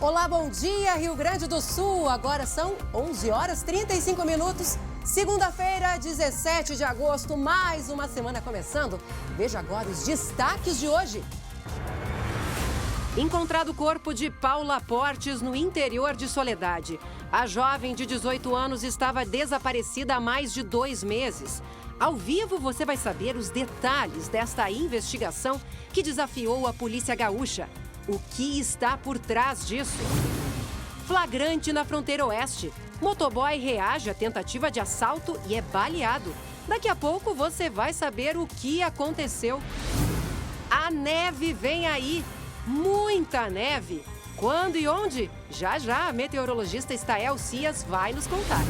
Olá, bom dia, Rio Grande do Sul. Agora são 11 horas 35 minutos. Segunda-feira, 17 de agosto, mais uma semana começando. Veja agora os destaques de hoje. Encontrado o corpo de Paula Portes no interior de Soledade. A jovem de 18 anos estava desaparecida há mais de 2 meses. Ao vivo, você vai saber os detalhes desta investigação que desafiou a polícia gaúcha. O que está por trás disso? Flagrante na fronteira oeste. Motoboy reage à tentativa de assalto e é baleado. Daqui a pouco você vai saber o que aconteceu. A neve vem aí. Muita neve. Quando e onde? Já já a meteorologista Estael Cias vai nos contar.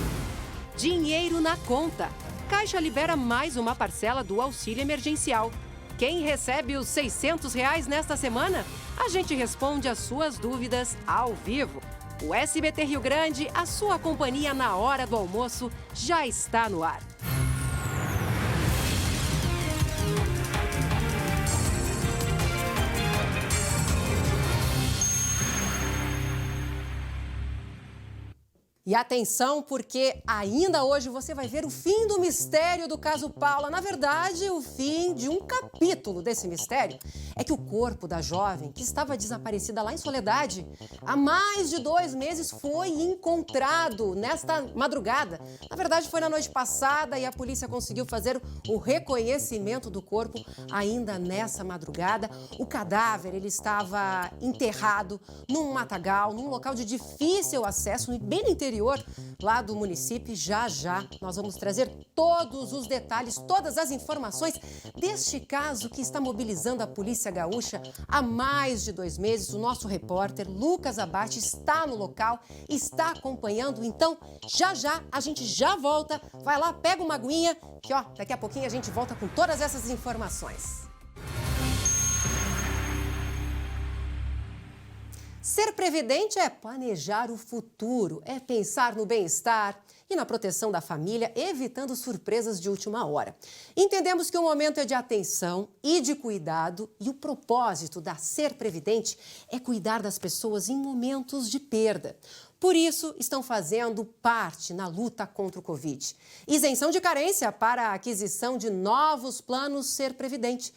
Dinheiro na conta. Caixa libera mais uma parcela do auxílio emergencial. Quem recebe os R$600 nesta semana? A gente responde as suas dúvidas ao vivo. O SBT Rio Grande, a sua companhia na hora do almoço, já está no ar. E atenção, porque ainda hoje você vai ver o fim do mistério do caso Paula. Na verdade, o fim de um capítulo desse mistério é que o corpo da jovem, que estava desaparecida lá em Soledade, há mais de 2 meses, foi encontrado nesta madrugada. Na verdade, foi na noite passada e a polícia conseguiu fazer o reconhecimento do corpo ainda nessa madrugada. O cadáver, ele estava enterrado num matagal, num local de difícil acesso, bem no interior lá do município. Já nós vamos trazer todos os detalhes, todas as informações deste caso que está mobilizando a polícia gaúcha há mais de 2 meses. O nosso repórter Lucas Abate está no local, está acompanhando. Então, já a gente já volta. Vai lá, pega uma aguinha, que daqui a pouquinho a gente volta com todas essas informações. Ser previdente é planejar o futuro, é pensar no bem-estar e na proteção da família, evitando surpresas de última hora. Entendemos que o momento é de atenção e de cuidado e o propósito da Ser Previdente é cuidar das pessoas em momentos de perda. Por isso, estão fazendo parte na luta contra o Covid. Isenção de carência para a aquisição de novos planos Ser Previdente.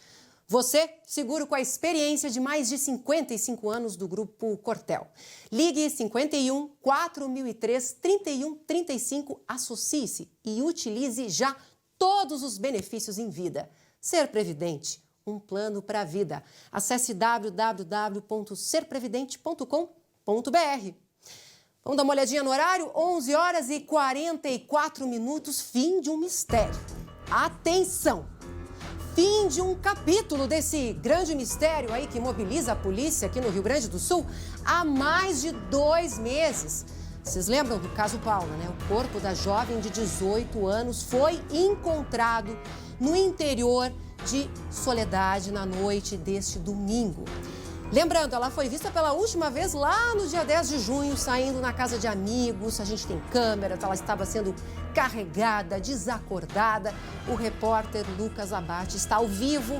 Você, seguro com a experiência de mais de 55 anos do Grupo Cortel. Ligue 51 4003 3135, associe-se e utilize já todos os benefícios em vida. Ser Previdente, um plano para a vida. Acesse www.serprevidente.com.br. Vamos dar uma olhadinha no horário? 11 horas e 44 minutos, fim de um mistério. Atenção! Fim de um capítulo desse grande mistério aí que mobiliza a polícia aqui no Rio Grande do Sul há mais de 2 meses. Vocês lembram do caso Paula, né? O corpo da jovem de 18 anos foi encontrado no interior de Soledade na noite deste domingo. Lembrando, ela foi vista pela última vez lá no dia 10 de junho, saindo na casa de amigos. A gente tem câmera, ela estava sendo carregada, desacordada. O repórter Lucas Abate está ao vivo,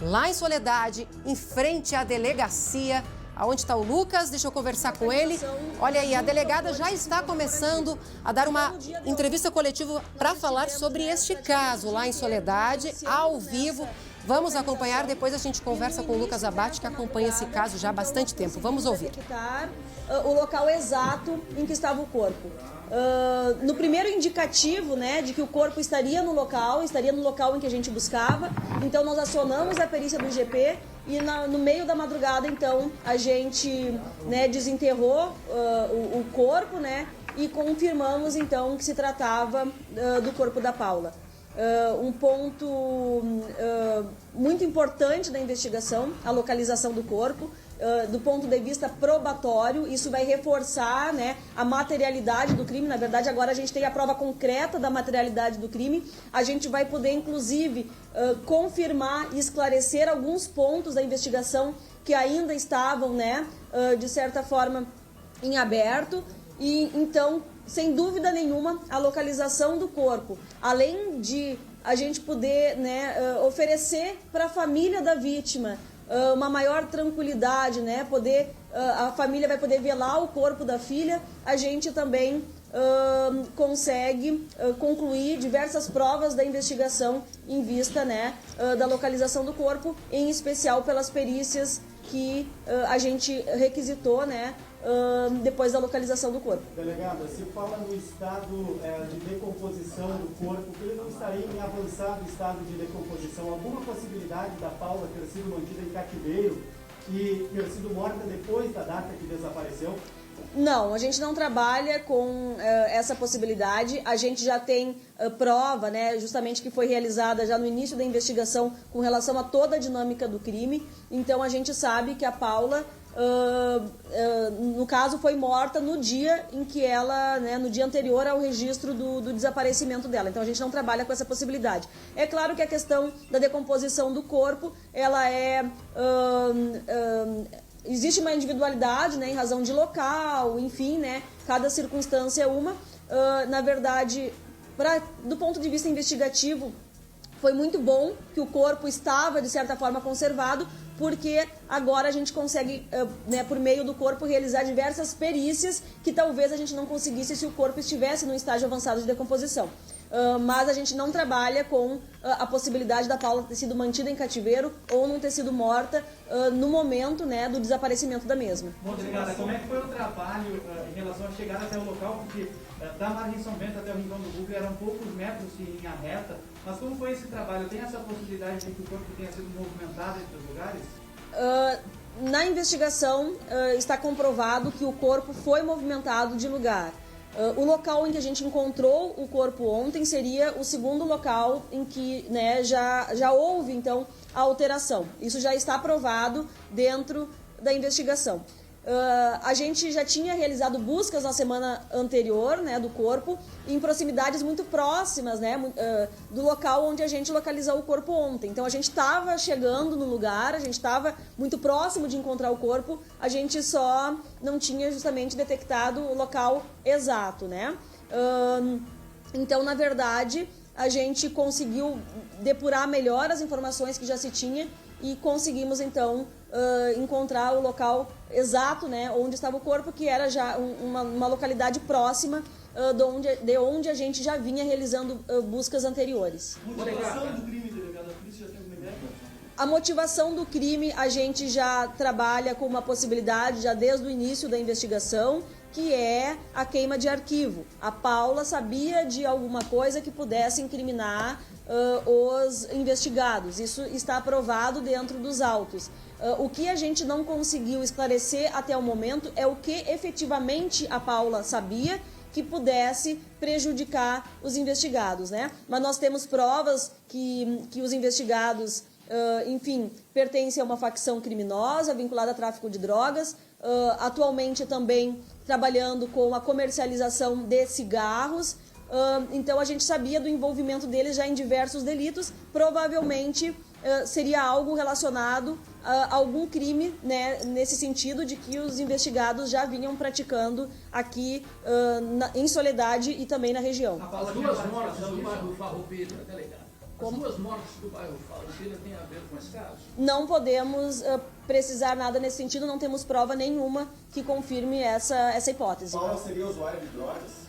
lá em Soledade, em frente à delegacia. Aonde está o Lucas? Deixa eu conversar com ele. Olha aí, a delegada já está começando a dar uma entrevista coletiva para falar sobre este caso lá em Soledade, ao vivo. Vamos acompanhar, depois a gente conversa com o Lucas Abate, que acompanha esse caso já há bastante tempo. Vamos ouvir. O local exato em que estava o corpo. No primeiro indicativo, né, de que o corpo estaria no local em que a gente buscava, então nós acionamos a perícia do IGP e no meio da madrugada, então, a gente, né, desenterrou o corpo, né, e confirmamos, então, que se tratava do corpo da Paula. Um ponto muito importante da investigação, a localização do corpo, do ponto de vista probatório. Isso vai reforçar, né, a materialidade do crime. Na verdade, agora a gente tem a prova concreta da materialidade do crime. A gente vai poder, inclusive, confirmar e esclarecer alguns pontos da investigação que ainda estavam, né, de certa forma, em aberto. E então, sem dúvida nenhuma, a localização do corpo, além de a gente poder, né, oferecer para a família da vítima uma maior tranquilidade, né? Poder, a família vai poder velar o corpo da filha, a gente também consegue concluir diversas provas da investigação em vista, né, da localização do corpo, em especial pelas perícias que a gente requisitou, né, depois da localização do corpo. Delegada, se fala no estado de decomposição do corpo, que ele não estaria em avançado estado de decomposição, alguma possibilidade da Paula ter sido mantida em cativeiro e ter sido morta depois da data que desapareceu? Não, a gente não trabalha com essa possibilidade. A gente já tem prova, né, justamente que foi realizada já no início da investigação com relação a toda a dinâmica do crime. Então a gente sabe que a Paula, no caso, foi morta no dia em que ela, né, no dia anterior ao registro do desaparecimento dela. Então a gente não trabalha com essa possibilidade. É claro que a questão da decomposição do corpo, ela existe uma individualidade, né, em razão de local, enfim, né, cada circunstância é uma. Na verdade, do ponto de vista investigativo, foi muito bom que o corpo estava, de certa forma, conservado, porque agora a gente consegue, né, por meio do corpo, realizar diversas perícias que talvez a gente não conseguisse se o corpo estivesse num estágio avançado de decomposição. Mas a gente não trabalha com a possibilidade da Paula ter sido mantida em cativeiro ou não ter sido morta no momento, né, do desaparecimento da mesma. Delegada, como é que foi o trabalho em relação a chegar até o local? Porque da Margem São Bento até o Rincão do Bugre eram poucos metros em linha reta, mas como foi esse trabalho? Tem essa possibilidade de que o corpo tenha sido movimentado entre os lugares? Na investigação está comprovado que o corpo foi movimentado de lugar. O local em que a gente encontrou o corpo ontem seria o segundo local em que, né, já houve, então, a alteração. Isso já está provado dentro da investigação. A gente já tinha realizado buscas na semana anterior, né, do corpo, em proximidades muito próximas, né, do local onde a gente localizou o corpo ontem. Então a gente estava chegando no lugar, a gente estava muito próximo de encontrar o corpo, a gente só não tinha justamente detectado o local exato, né? Então, na verdade, a gente conseguiu depurar melhor as informações que já se tinha e conseguimos, então, encontrar o local exato, né, onde estava o corpo, que era já uma localidade próxima de onde a gente já vinha realizando buscas anteriores. Motivação do crime, delegada, a polícia já tem alguma ideia? A motivação do crime a gente já trabalha com uma possibilidade já desde o início da investigação, que é a queima de arquivo. A Paula sabia de alguma coisa que pudesse incriminar os investigados. Isso está aprovado dentro dos autos. O que a gente não conseguiu esclarecer até o momento é o que efetivamente a Paula sabia que pudesse prejudicar os investigados, né? Mas nós temos provas que os investigados, enfim, pertencem a uma facção criminosa vinculada a tráfico de drogas, atualmente também trabalhando com a comercialização de cigarros. Então a gente sabia do envolvimento deles já em diversos delitos, provavelmente seria algo relacionado a algum crime, né, nesse sentido de que os investigados já vinham praticando aqui em Soledade e também na região. As duas mortes do bairro Farroupilha, delegado. As duas mortes do bairro Farroupilha têm a ver com esse caso? Não podemos precisar nada nesse sentido, não temos prova nenhuma que confirme essa hipótese. Paula seria usuária de drogas?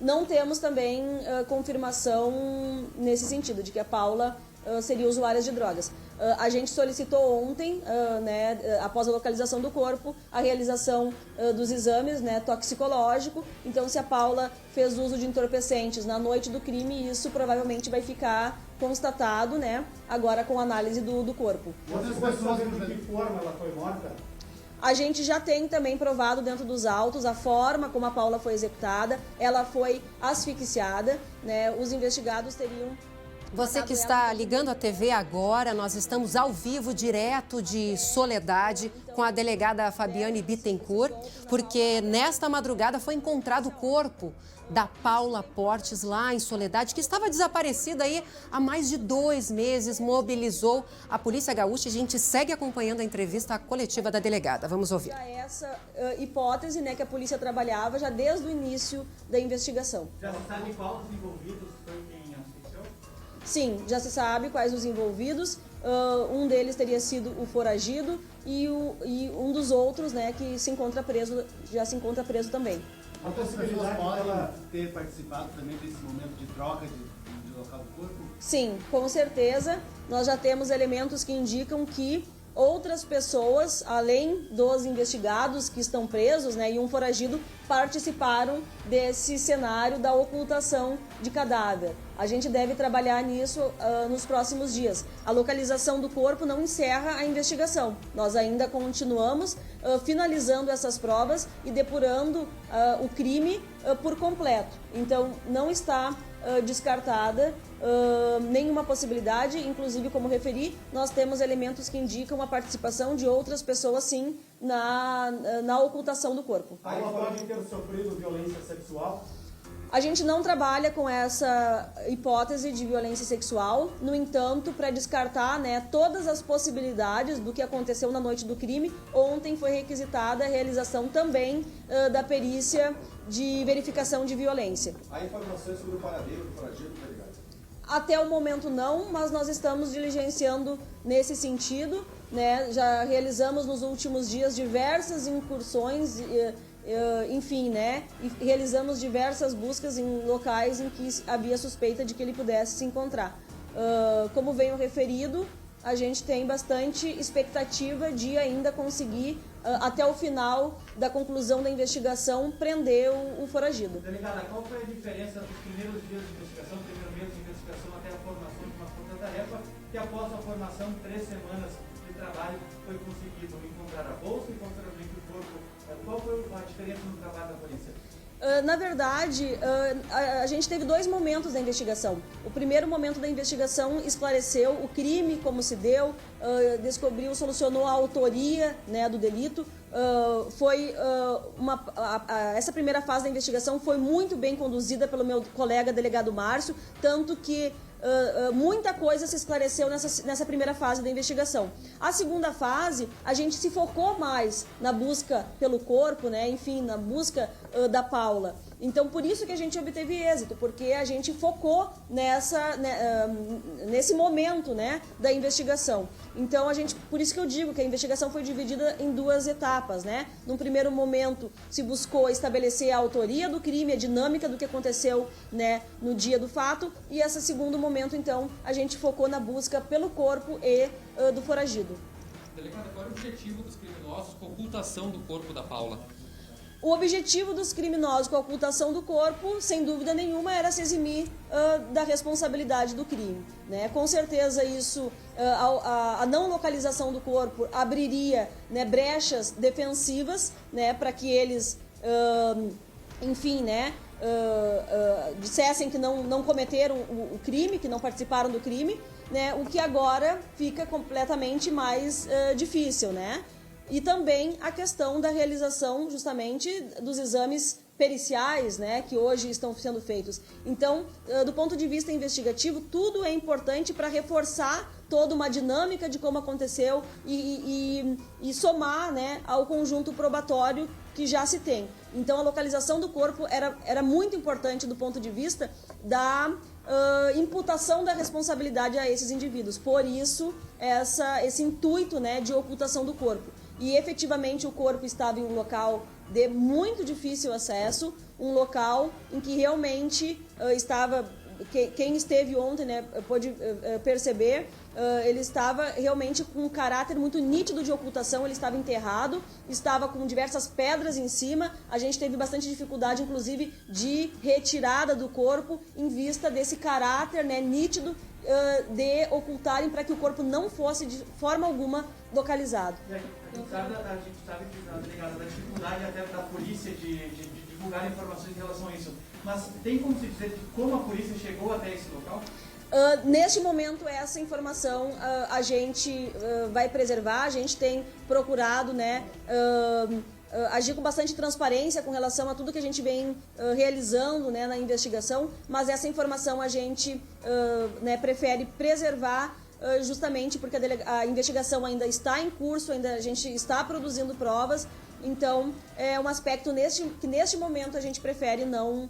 Não temos também confirmação nesse sentido, de que a Paula seria usuária de drogas. A gente solicitou ontem, né, após a localização do corpo, a realização dos exames, né, toxicológico. Então, se a Paula fez uso de entorpecentes na noite do crime, isso provavelmente vai ficar constatado, né, agora com a análise do corpo. Outras pessoas de que forma ela foi morta? A gente já tem também provado dentro dos autos a forma como a Paula foi executada. Ela foi asfixiada, né, os investigados teriam... Você que está ligando a TV agora, nós estamos ao vivo, direto de Soledade, com a delegada Fabiane Bittencourt, porque nesta madrugada foi encontrado o corpo da Paula Portes lá em Soledade, que estava desaparecida aí há mais de 2 meses, mobilizou a Polícia Gaúcha. A gente segue acompanhando a entrevista coletiva da delegada. Vamos ouvir. Já essa hipótese, né, que a polícia trabalhava já desde o início da investigação. Já se sabe qual dos envolvidos foi quem asfixiou? Sim, já se sabe quais os envolvidos. Um deles teria sido o foragido e um dos outros, né, que se encontra preso, já se encontra preso também. A possibilidade dela ter participado também desse momento de troca de local do corpo? Sim, com certeza. Nós já temos elementos que indicam que outras pessoas, além dos investigados que estão presos, né, e um foragido, participaram desse cenário da ocultação de cadáver. A gente deve trabalhar nisso nos próximos dias. A localização do corpo não encerra a investigação. Nós ainda continuamos finalizando essas provas e depurando o crime por completo. Então, não está descartada nenhuma possibilidade, inclusive, como referi, nós temos elementos que indicam a participação de outras pessoas, sim, na ocultação do corpo. Aí pode ter sofrido violência sexual? A gente não trabalha com essa hipótese de violência sexual, no entanto, para descartar, né, todas as possibilidades do que aconteceu na noite do crime, ontem foi requisitada a realização também da perícia de verificação de violência. Há informações sobre o paradeiro do foragido, tá ligado? Até o momento não, mas nós estamos diligenciando nesse sentido, né? Já realizamos nos últimos dias diversas incursões, enfim, né? E realizamos diversas buscas em locais em que havia suspeita de que ele pudesse se encontrar. Como venho referido, a gente tem bastante expectativa de ainda conseguir, até o final da conclusão da investigação, prender o foragido. Delegada, qual foi a diferença dos primeiros dias de investigação, primeiro mês de investigação até a formação de uma força-tarefa, que após a formação, 3 semanas de trabalho, foi conseguido encontrar a bolsa e posteriormente o corpo? Qual foi a diferença no trabalho da polícia? Na verdade, a gente teve 2 momentos da investigação. O primeiro momento da investigação esclareceu o crime, como se deu, descobriu, solucionou a autoria, né, do delito. Essa primeira fase da investigação foi muito bem conduzida pelo meu colega delegado Márcio, tanto que muita coisa se esclareceu nessa primeira fase da investigação. A segunda fase, a gente se focou mais na busca pelo corpo, né? Enfim, na busca da Paula. Então, por isso que a gente obteve êxito, porque a gente focou nesse momento, né, da investigação. Então, por isso que eu digo que a investigação foi dividida em 2 etapas, né? Num primeiro momento, se buscou estabelecer a autoria do crime, a dinâmica do que aconteceu, né, no dia do fato, e esse segundo momento, então, a gente focou na busca pelo corpo e do foragido. Delegada, qual era o objetivo dos criminosos com a ocultação do corpo da Paula? O objetivo dos criminosos com a ocultação do corpo, sem dúvida nenhuma, era se eximir da responsabilidade do crime, né? Com certeza isso, a não localização do corpo abriria, né, brechas defensivas, né, para que eles, enfim, né, dissessem que não cometeram o crime, que não participaram do crime, né? O que agora fica completamente mais difícil, né? E também a questão da realização justamente dos exames periciais, né, que hoje estão sendo feitos. Então, do ponto de vista investigativo, tudo é importante para reforçar toda uma dinâmica de como aconteceu e somar, né, ao conjunto probatório que já se tem. Então, a localização do corpo era muito importante do ponto de vista da imputação da responsabilidade a esses indivíduos. Por isso, esse intuito, né, de ocultação do corpo. E efetivamente o corpo estava em um local de muito difícil acesso, um local em que realmente estava, quem esteve ontem, né, pôde perceber, ele estava realmente com um caráter muito nítido de ocultação, ele estava enterrado, estava com diversas pedras em cima, a gente teve bastante dificuldade, inclusive, de retirada do corpo em vista desse caráter, né, nítido de ocultarem para que o corpo não fosse de forma alguma localizado. A gente sabe que a delegada da dificuldade até da polícia de divulgar informações em relação a isso, mas tem como se dizer como a polícia chegou até esse local? Neste momento, essa informação a gente vai preservar, a gente tem procurado, né, agir com bastante transparência com relação a tudo que a gente vem realizando, né, na investigação, mas essa informação a gente né, prefere preservar justamente porque a investigação ainda está em curso, ainda a gente está produzindo provas Então, é um aspecto que neste momento a gente prefere não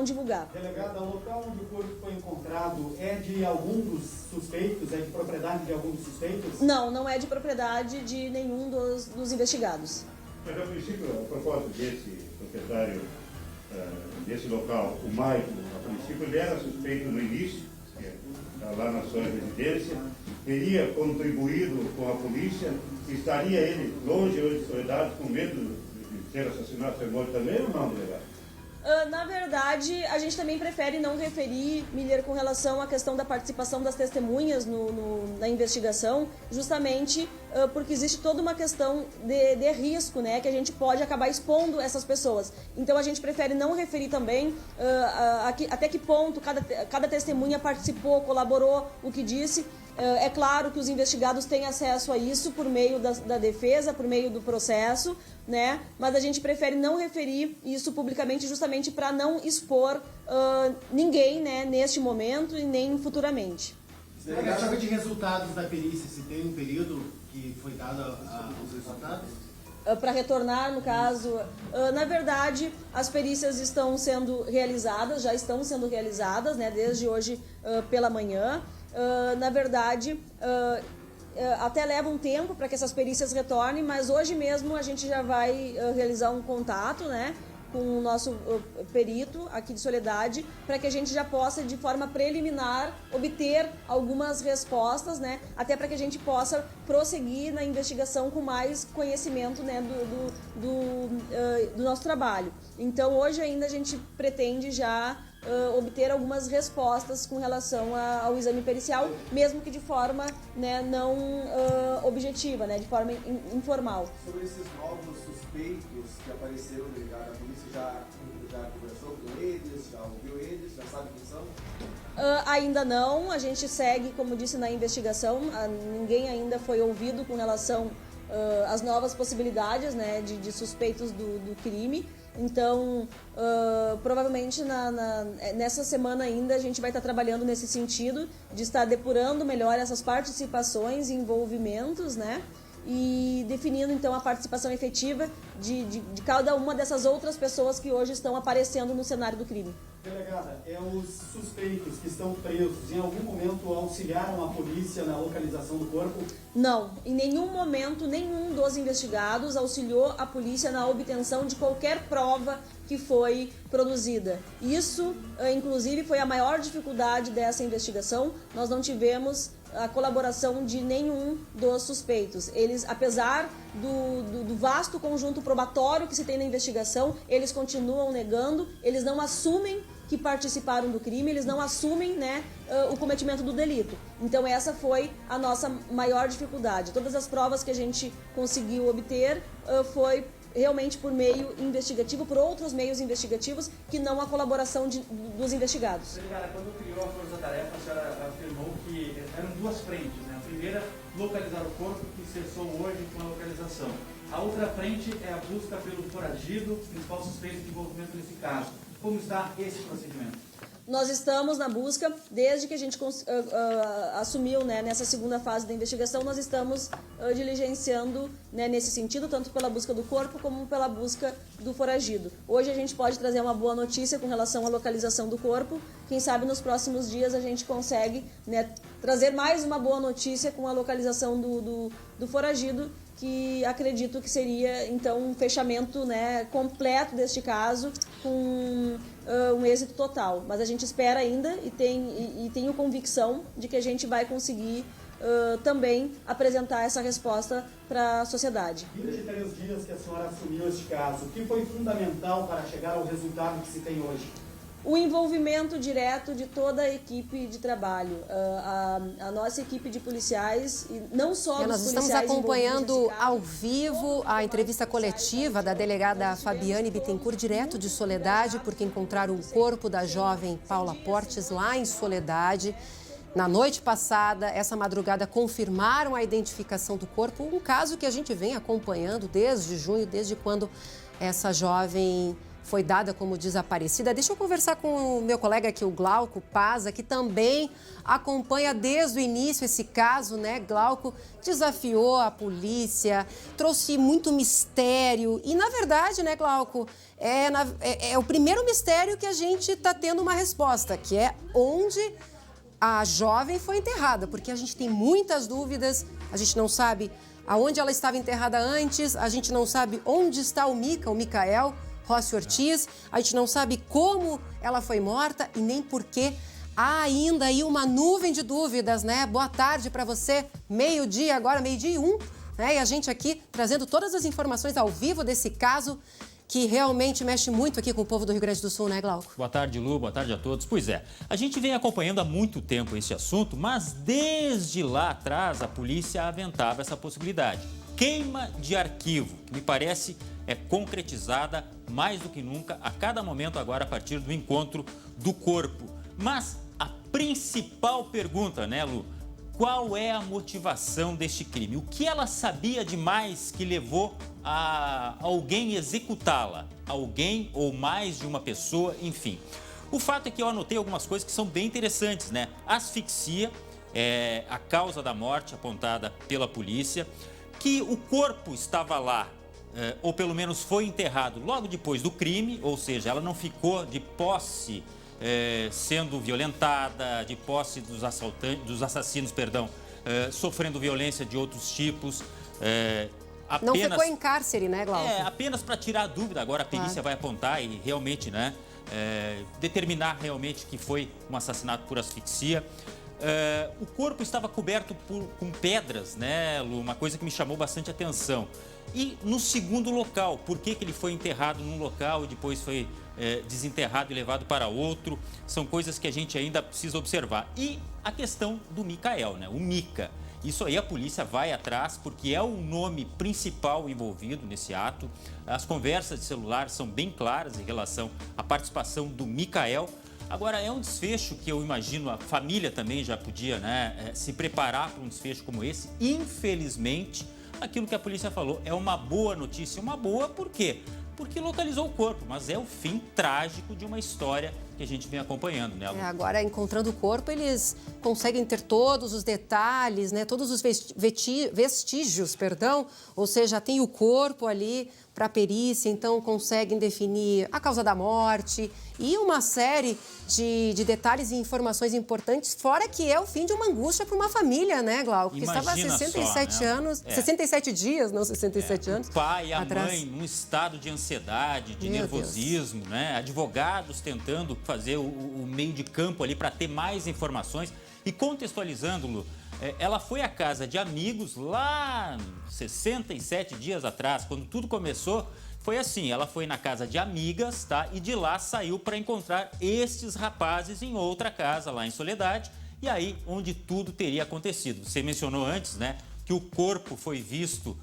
divulgar. Delegada, o local onde o corpo foi encontrado é de algum dos suspeitos? É de propriedade de algum dos suspeitos? Não é de propriedade de nenhum dos investigados. Mas, a princípio, a propósito desse proprietário desse local, o Maicon, a princípio ele era suspeito no início, lá na sua residência, teria contribuído com a polícia, estaria ele longe hoje de Soledade com medo de ser assassinado, ser morto também ou não, delegado? Na verdade, a gente também prefere não referir, Miller, com relação à questão da participação das testemunhas na investigação, justamente porque existe toda uma questão de risco, né, que a gente pode acabar expondo essas pessoas. Então, a gente prefere não referir também até que ponto cada testemunha participou, colaborou, o que disse. É claro que os investigados têm acesso a isso por meio da defesa, por meio do processo, né? Mas a gente prefere não referir isso publicamente justamente para não expor ninguém, né, neste momento e nem futuramente. A chave de resultados da perícia, se tem um período que foi dado aos resultados? Para retornar, no caso, na verdade, as perícias estão sendo realizadas, já estão sendo realizadas, né, desde hoje pela manhã. Na verdade, até leva um tempo para que essas perícias retornem, mas hoje mesmo a gente já vai realizar um contato, né, com o nosso perito aqui de Soledade, para que a gente já possa, de forma preliminar, obter algumas respostas, né, até para que a gente possa prosseguir na investigação com mais conhecimento, né, do nosso trabalho. Então, hoje ainda a gente pretende já obter algumas respostas com relação ao exame pericial, mesmo que de forma, né, não objetiva, né, de forma informal. Sobre esses novos suspeitos que apareceram, delegado, a polícia já conversou com eles, já ouviu eles, já sabe quem são? Ainda não, a gente segue, como disse, na investigação, ninguém ainda foi ouvido com relação às novas possibilidades, né, de suspeitos do crime. Então, provavelmente nessa semana ainda a gente vai estar trabalhando nesse sentido de estar depurando melhor essas participações e envolvimentos, né? E definindo então a participação efetiva de cada uma dessas outras pessoas que hoje estão aparecendo no cenário do crime. Delegada, os suspeitos que estão presos, em algum momento auxiliaram a polícia na localização do corpo? Não, em nenhum momento nenhum dos investigados auxiliou a polícia na obtenção de qualquer prova que foi produzida. Isso, inclusive, foi a maior dificuldade dessa investigação. Nós não tivemos a colaboração de nenhum dos suspeitos. Eles, apesar do vasto conjunto probatório que se tem na investigação, eles continuam negando, eles não assumem que participaram do crime, eles não assumem, né, o cometimento do delito. Então essa foi a nossa maior dificuldade. Todas as provas que a gente conseguiu obter foi realmente por meio investigativo, por outros meios investigativos, que não a colaboração dos investigados. Delegada, quando criou a Força Tarefa, a senhora afirmou que eram duas frentes, né? A primeira, localizar o corpo, que cessou hoje com a localização. A outra frente é a busca pelo foragido, principal suspeito de envolvimento nesse caso. Como está esse procedimento? Nós estamos na busca, desde que a gente assumiu, né, nessa segunda fase da investigação, nós estamos diligenciando, né, nesse sentido, tanto pela busca do corpo como pela busca do foragido. Hoje a gente pode trazer uma boa notícia com relação à localização do corpo. Quem sabe nos próximos dias a gente consegue, né, trazer mais uma boa notícia com a localização do foragido, que acredito que seria, então, um fechamento, né, completo deste caso, com um êxito total. Mas a gente espera ainda e tenho convicção de que a gente vai conseguir também apresentar essa resposta para a sociedade. 23 dias que a senhora assumiu este caso, o que foi fundamental para chegar ao resultado que se tem hoje? O envolvimento direto de toda a equipe de trabalho, a nossa equipe de policiais, e não só dos nós policiais. estamos acompanhando ao vivo a entrevista coletiva da delegada Fabiane Bittencourt, direto de Soledade, porque encontraram o corpo da jovem Paula Portes lá em Soledade. Na noite passada, essa madrugada, confirmaram a identificação do corpo, um caso que a gente vem acompanhando desde junho, desde quando essa jovem foi dada como desaparecida. Deixa eu conversar com o meu colega aqui, o Glauco Paza, que também acompanha desde o início esse caso, né? Glauco desafiou a polícia, trouxe muito mistério e, na verdade, né, Glauco, é o primeiro mistério que a gente está tendo uma resposta, que é onde a jovem foi enterrada, porque a gente tem muitas dúvidas, a gente não sabe aonde ela estava enterrada antes, a gente não sabe onde está o Micael Rossi Ortiz, a gente não sabe como ela foi morta e nem por quê. Há ainda aí uma nuvem de dúvidas, né? Boa tarde para você, meio-dia agora, 12:01, né? E a gente aqui trazendo todas as informações ao vivo desse caso que realmente mexe muito aqui com o povo do Rio Grande do Sul, né, Glauco? Boa tarde, Lu, boa tarde a todos. Pois é, a gente vem acompanhando há muito tempo esse assunto, mas desde lá atrás a polícia aventava essa possibilidade. Queima de arquivo, que me parece é concretizada mais do que nunca, a cada momento agora a partir do encontro do corpo. Mas a principal pergunta, né, Lu? Qual é a motivação deste crime? O que ela sabia demais que levou a alguém executá-la? Alguém ou mais de uma pessoa, enfim. O fato é que eu anotei algumas coisas que são bem interessantes, né? Asfixia é a causa da morte apontada pela polícia, que o corpo estava lá, ou pelo menos foi enterrado logo depois do crime, ou seja, ela não ficou de posse sendo violentada, de posse dos assassinos, sofrendo violência de outros tipos. Não ficou em cárcere, né, Glauco? Apenas para tirar a dúvida, agora a perícia vai apontar e realmente, né, determinar realmente que foi um assassinato por asfixia. O corpo estava coberto com pedras, né, Lu? Uma coisa que me chamou bastante atenção. E no segundo local, por que ele foi enterrado num local e depois foi desenterrado e levado para outro? São coisas que a gente ainda precisa observar. E a questão do Micael, né? O Mica. Isso aí a polícia vai atrás porque é o nome principal envolvido nesse ato. As conversas de celular são bem claras em relação à participação do Micael. Agora, é um desfecho que eu imagino a família também já podia, né, se preparar para um desfecho como esse. Infelizmente, aquilo que a polícia falou é uma boa notícia. Uma boa por quê? Porque localizou o corpo, mas é o fim trágico de uma história que a gente vem acompanhando, né? Agora, encontrando o corpo, eles conseguem ter todos os detalhes, né? Todos os vestígios, ou seja, tem o corpo ali para a perícia, então conseguem definir a causa da morte e uma série de detalhes e informações importantes, fora que é o fim de uma angústia para uma família, né, Glauco? Que estava há 67 só, né? anos, 67 dias, não 67 anos. O pai e a atrás. Mãe num estado de ansiedade, de nervosismo, né? Advogados tentando fazer o meio de campo ali para ter mais informações. E contextualizando, Lu, ela foi à casa de amigos lá 67 dias atrás, quando tudo começou. Foi assim, ela foi na casa de amigas, tá? E de lá saiu para encontrar estes rapazes em outra casa, lá em Soledade, e aí onde tudo teria acontecido. Você mencionou antes, né, que o corpo foi visto,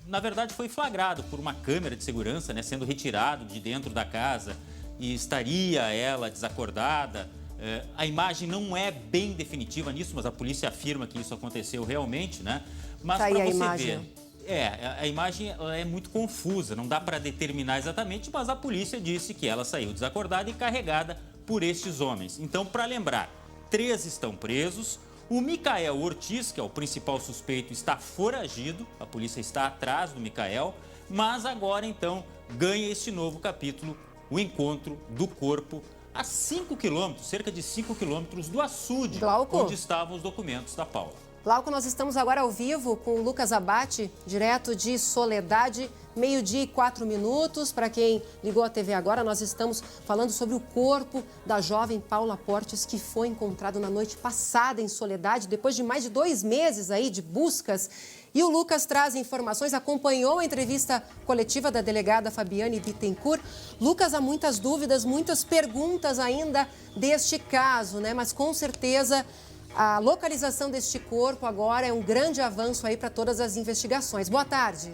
na verdade foi flagrado por uma câmera de segurança, né, sendo retirado de dentro da casa e estaria ela desacordada. A imagem não é bem definitiva nisso, mas a polícia afirma que isso aconteceu realmente, né? Mas para você ver, a imagem é muito confusa, não dá para determinar exatamente, mas a polícia disse que ela saiu desacordada e carregada por estes homens. Então, para lembrar, 3 estão presos, o Micael Ortiz, que é o principal suspeito, está foragido, a polícia está atrás do Micael, mas agora, então, ganha esse novo capítulo, o encontro do corpo a 5 quilômetros, cerca de 5 quilômetros do açude, Glauco, onde estavam os documentos da Paula. Glauco, nós estamos agora ao vivo com o Lucas Abate, direto de Soledade, 12:04. Para quem ligou a TV agora, nós estamos falando sobre o corpo da jovem Paula Portes, que foi encontrado na noite passada em Soledade, depois de mais de 2 meses aí de buscas. E o Lucas traz informações, acompanhou a entrevista coletiva da delegada Fabiane Bittencourt. Lucas, há muitas dúvidas, muitas perguntas ainda deste caso, né? Mas com certeza a localização deste corpo agora é um grande avanço aí para todas as investigações. Boa tarde.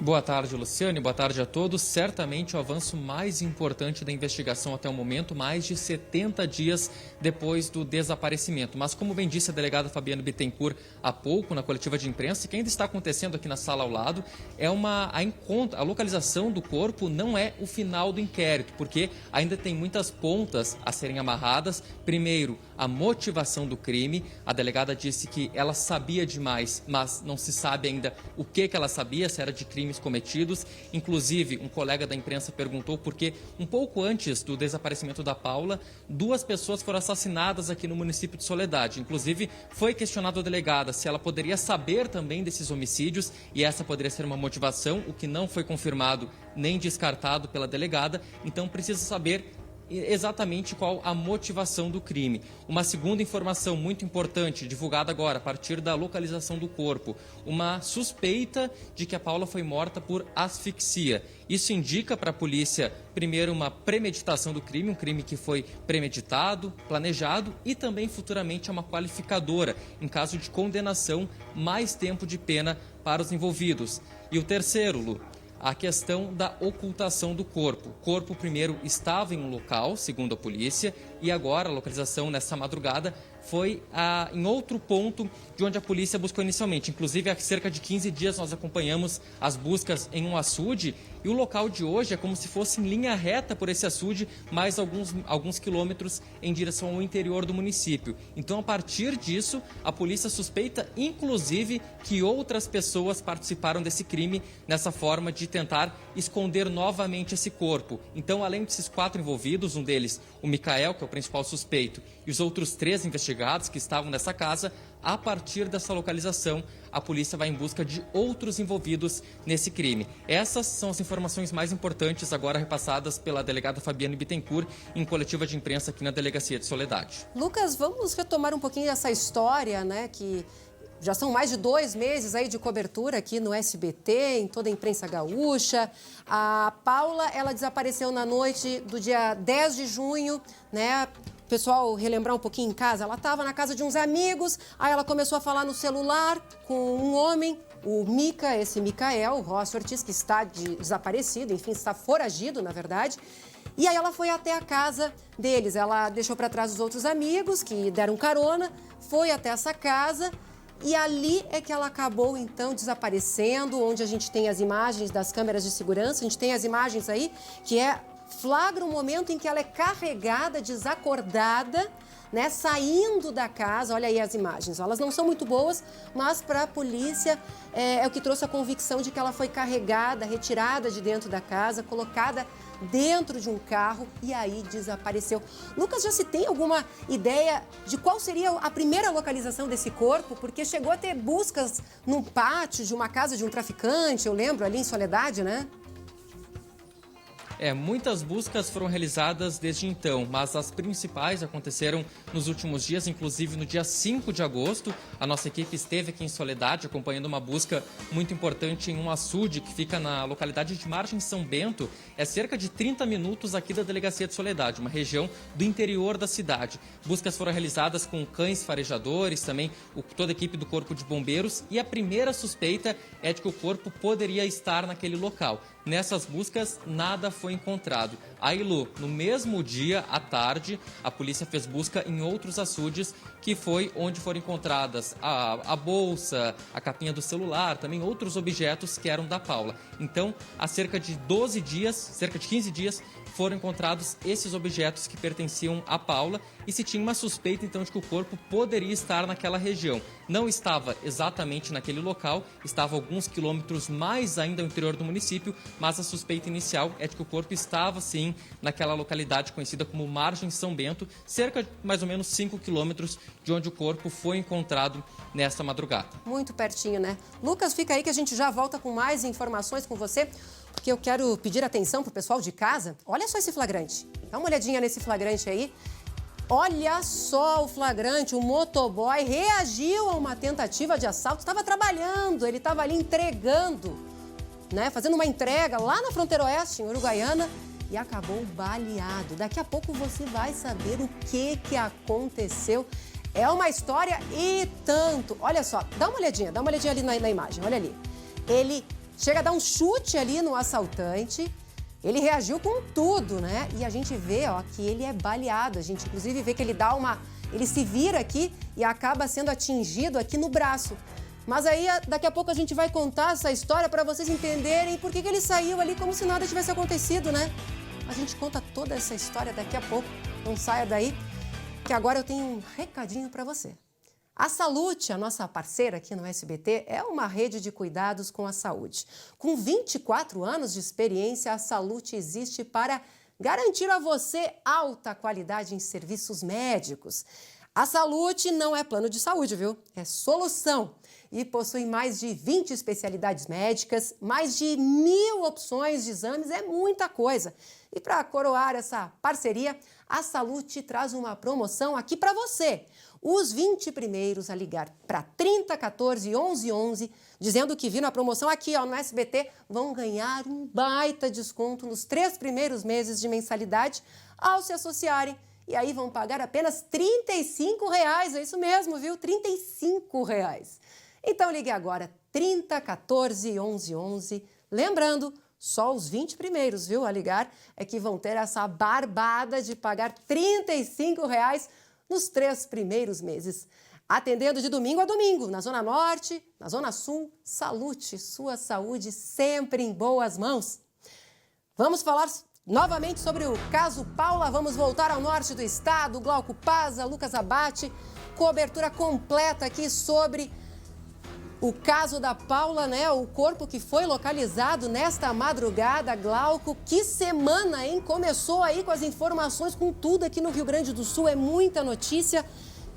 Boa tarde, Luciane. Boa tarde a todos. Certamente o avanço mais importante da investigação até o momento, mais de 70 dias depois do desaparecimento. Mas, como bem disse a delegada Fabiana Bittencourt há pouco na coletiva de imprensa, que ainda está acontecendo aqui na sala ao lado, é a localização do corpo não é o final do inquérito, porque ainda tem muitas pontas a serem amarradas. Primeiro, a motivação do crime. A delegada disse que ela sabia demais, mas não se sabe ainda o que ela sabia, se era de crimes cometidos. Inclusive, um colega da imprensa perguntou por que, um pouco antes do desaparecimento da Paula, 2 pessoas foram assassinadas aqui no município de Soledade. Inclusive, foi questionado a delegada se ela poderia saber também desses homicídios e essa poderia ser uma motivação, o que não foi confirmado nem descartado pela delegada. Então, precisa saber exatamente qual a motivação do crime. Uma segunda informação muito importante, divulgada agora a partir da localização do corpo, uma suspeita de que a Paula foi morta por asfixia. Isso indica para a polícia, primeiro, uma premeditação do crime, um crime que foi premeditado, planejado e também futuramente é uma qualificadora, em caso de condenação, mais tempo de pena para os envolvidos. E o terceiro, Lu, a questão da ocultação do corpo. O corpo primeiro estava em um local, segundo a polícia, e agora a localização nessa madrugada foi em outro ponto de onde a polícia buscou inicialmente. Inclusive, há cerca de 15 dias nós acompanhamos as buscas em um açude e o local de hoje é como se fosse em linha reta por esse açude, mais alguns quilômetros em direção ao interior do município. Então, a partir disso, a polícia suspeita, inclusive, que outras pessoas participaram desse crime nessa forma de tentar esconder novamente esse corpo. Então, além desses 4 envolvidos, um deles, o Micael, que é o principal suspeito, e os outros 3 investigados que estavam nessa casa, a partir dessa localização, a polícia vai em busca de outros envolvidos nesse crime. Essas são as informações mais importantes agora repassadas pela delegada Fabiana Bittencourt em coletiva de imprensa aqui na Delegacia de Soledade. Lucas, vamos retomar um pouquinho essa história, né, que já são mais de 2 meses aí de cobertura aqui no SBT, em toda a imprensa gaúcha. A Paula, ela desapareceu na noite do dia 10 de junho, né? Pessoal, relembrar um pouquinho em casa, ela estava na casa de uns amigos, aí ela começou a falar no celular com um homem, o Micael Rossi Ortiz, que está desaparecido, enfim, está foragido, na verdade. E aí ela foi até a casa deles, ela deixou para trás os outros amigos que deram carona, foi até essa casa e ali é que ela acabou, então, desaparecendo, onde a gente tem as imagens das câmeras de segurança, a gente tem as imagens aí, que flagra um momento em que ela é carregada, desacordada, né, saindo da casa. Olha aí as imagens, elas não são muito boas, mas para a polícia é o que trouxe a convicção de que ela foi carregada, retirada de dentro da casa, colocada dentro de um carro e aí desapareceu. Lucas, já se tem alguma ideia de qual seria a primeira localização desse corpo? Porque chegou a ter buscas num pátio de uma casa de um traficante, eu lembro, ali em Soledade, né? Muitas buscas foram realizadas desde então, mas as principais aconteceram nos últimos dias, inclusive no dia 5 de agosto. A nossa equipe esteve aqui em Soledade acompanhando uma busca muito importante em um açude que fica na localidade de Margem São Bento. É cerca de 30 minutos aqui da Delegacia de Soledade, uma região do interior da cidade. Buscas foram realizadas com cães farejadores, também toda a equipe do Corpo de Bombeiros, e a primeira suspeita é de que o corpo poderia estar naquele local. Nessas buscas, nada foi encontrado. Aí, Lu, no mesmo dia, à tarde, a polícia fez busca em outros açudes, que foi onde foram encontradas a bolsa, a capinha do celular, também outros objetos que eram da Paula. Então, há cerca de 15 dias, foram encontrados esses objetos que pertenciam à Paula e se tinha uma suspeita, então, de que o corpo poderia estar naquela região. Não estava exatamente naquele local, estava alguns quilômetros mais ainda ao interior do município, mas a suspeita inicial é de que o corpo estava, sim, naquela localidade conhecida como Margem São Bento, cerca de mais ou menos 5 quilômetros de onde o corpo foi encontrado nesta madrugada. Muito pertinho, né? Lucas, fica aí que a gente já volta com mais informações com você, porque eu quero pedir atenção para o pessoal de casa. Olha só esse flagrante. Dá uma olhadinha nesse flagrante aí. Olha só o flagrante, o motoboy reagiu a uma tentativa de assalto, estava trabalhando, ele estava ali entregando, né, fazendo uma entrega lá na Fronteira Oeste, em Uruguaiana, e acabou baleado. Daqui a pouco você vai saber o que aconteceu. É uma história e tanto. Olha só, dá uma olhadinha ali na imagem, olha ali. Ele chega a dar um chute ali no assaltante. Ele reagiu com tudo, né? E a gente vê, ó, que ele é baleado. A gente, inclusive, vê que ele se vira aqui e acaba sendo atingido aqui no braço. Mas aí, daqui a pouco, a gente vai contar essa história para vocês entenderem por que ele saiu ali como se nada tivesse acontecido, né? A gente conta toda essa história daqui a pouco. Não saia daí, que agora eu tenho um recadinho para você. A Salute, a nossa parceira aqui no SBT, é uma rede de cuidados com a saúde. Com 24 anos de experiência, a Salute existe para garantir a você alta qualidade em serviços médicos. A Salute não é plano de saúde, viu? É solução. E possui mais de 20 especialidades médicas, mais de 1.000 opções de exames, é muita coisa. E para coroar essa parceria, a Salute traz uma promoção aqui para você. Os 20 primeiros a ligar para 3014 1111, dizendo que viram a promoção aqui ó, no SBT, vão ganhar um baita desconto nos 3 primeiros meses de mensalidade ao se associarem. E aí vão pagar apenas R$35, é isso mesmo, viu? R$35. Então ligue agora, 3014 1111. Lembrando, só os 20 primeiros, viu, a ligar, é que vão ter essa barbada de pagar R$35 nos 3 primeiros meses. Atendendo de domingo a domingo, na Zona Norte, na Zona Sul, Salute, sua saúde sempre em boas mãos. Vamos falar novamente sobre o caso Paula, vamos voltar ao norte do estado, Glauco Paza, Lucas Abate, cobertura completa aqui sobre o caso da Paula, né? O corpo que foi localizado nesta madrugada. Glauco, que semana, hein? Começou aí com as informações, com tudo aqui no Rio Grande do Sul. É muita notícia.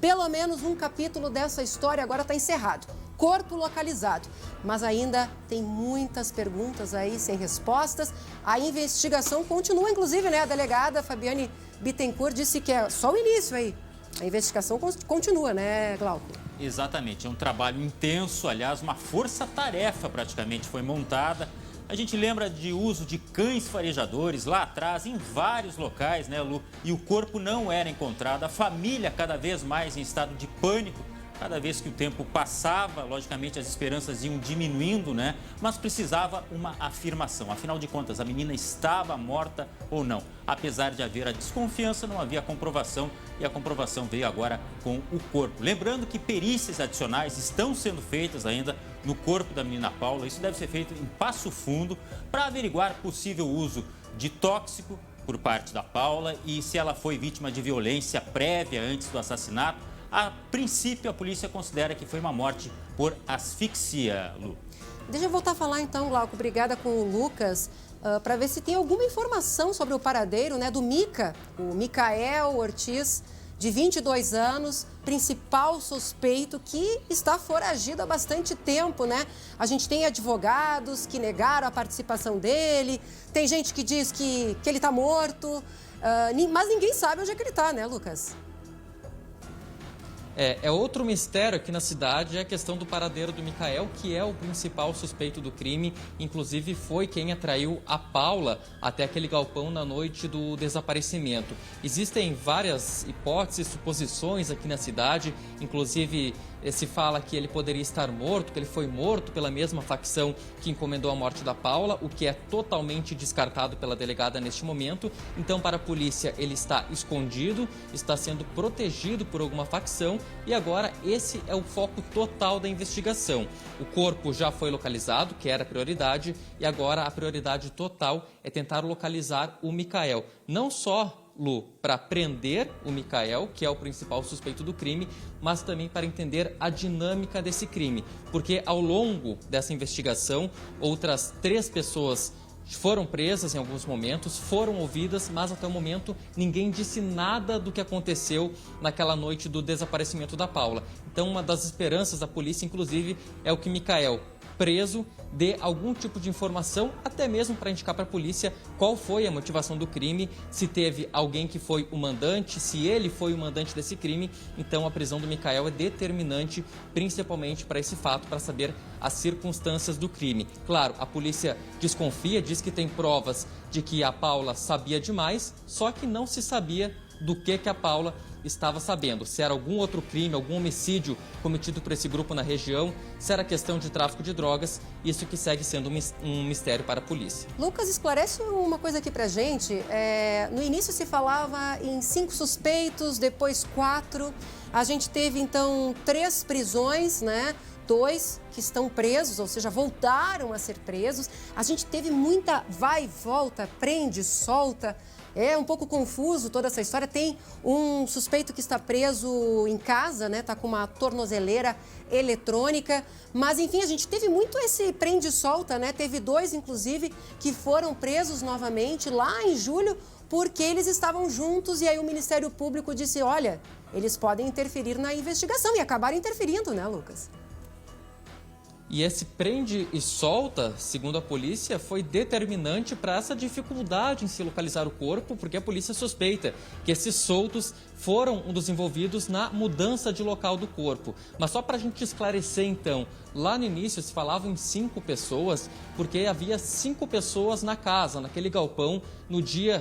Pelo menos um capítulo dessa história agora está encerrado. Corpo localizado. Mas ainda tem muitas perguntas aí sem respostas. A investigação continua, inclusive, né? A delegada Fabiane Bittencourt disse que é só o início aí. A investigação continua, né, Glauco? Exatamente, é um trabalho intenso, aliás, uma força-tarefa praticamente foi montada. A gente lembra de uso de cães farejadores lá atrás, em vários locais, né, Lu? E o corpo não era encontrado, a família cada vez mais em estado de pânico. Cada vez que o tempo passava, logicamente as esperanças iam diminuindo, né? Mas precisava uma afirmação. Afinal de contas, a menina estava morta ou não? Apesar de haver a desconfiança, não havia comprovação e a comprovação veio agora com o corpo. Lembrando que perícias adicionais estão sendo feitas ainda no corpo da menina Paula. Isso deve ser feito em Passo Fundo para averiguar possível uso de tóxico por parte da Paula e se ela foi vítima de violência prévia antes do assassinato. A princípio, a polícia considera que foi uma morte por asfixia, Lu. Deixa eu voltar a falar então, Glauco, obrigada com o Lucas, para ver se tem alguma informação sobre o paradeiro, né, do Mica, o Micael Ortiz, de 22 anos, principal suspeito que está foragido há bastante tempo, né? A gente tem advogados que negaram a participação dele, tem gente que diz que ele está morto, mas ninguém sabe onde é que ele está, né, Lucas? É outro mistério aqui na cidade, é a questão do paradeiro do Micael, que é o principal suspeito do crime. Inclusive, foi quem atraiu a Paula até aquele galpão na noite do desaparecimento. Existem várias hipóteses, suposições aqui na cidade. Inclusive, se fala que ele poderia estar morto, que ele foi morto pela mesma facção que encomendou a morte da Paula, o que é totalmente descartado pela delegada neste momento. Então, para a polícia, ele está escondido, está sendo protegido por alguma facção. E agora esse é o foco total da investigação. O corpo já foi localizado, que era a prioridade, e agora a prioridade total é tentar localizar o Micael. Não só, Lu, para prender o Micael, que é o principal suspeito do crime, mas também para entender a dinâmica desse crime. Porque ao longo dessa investigação, outras 3 pessoas foram presas em alguns momentos, foram ouvidas, mas até o momento ninguém disse nada do que aconteceu naquela noite do desaparecimento da Paula. Então, uma das esperanças da polícia, inclusive, é o que Micael, preso, dê algum tipo de informação, até mesmo para indicar para a polícia qual foi a motivação do crime, se teve alguém que foi o mandante, se ele foi o mandante desse crime. Então a prisão do Micael é determinante, principalmente para esse fato, para saber as circunstâncias do crime. Claro, a polícia desconfia, diz que tem provas de que a Paula sabia demais, só que não se sabia do que a Paula estava sabendo. Se era algum outro crime, algum homicídio cometido por esse grupo na região, se era questão de tráfico de drogas, isso que segue sendo um mistério para a polícia. Lucas, esclarece uma coisa aqui pra gente. No início se falava em 5 suspeitos, depois 4. A gente teve, então, 3 prisões, né? 2 que estão presos, ou seja, voltaram a ser presos. A gente teve muita vai e volta, prende, solta. É um pouco confuso toda essa história. Tem um suspeito que está preso em casa, né? Tá com uma tornozeleira eletrônica. Mas, enfim, a gente teve muito esse prende e solta, né? Teve 2, inclusive, que foram presos novamente lá em julho porque eles estavam juntos e aí o Ministério Público disse, olha, eles podem interferir na investigação e acabaram interferindo, né, Lucas? E esse prende e solta, segundo a polícia, foi determinante para essa dificuldade em se localizar o corpo, porque a polícia suspeita que esses soltos foram um dos envolvidos na mudança de local do corpo. Mas só para a gente esclarecer, então, lá no início se falava em 5 pessoas, porque havia 5 pessoas na casa, naquele galpão,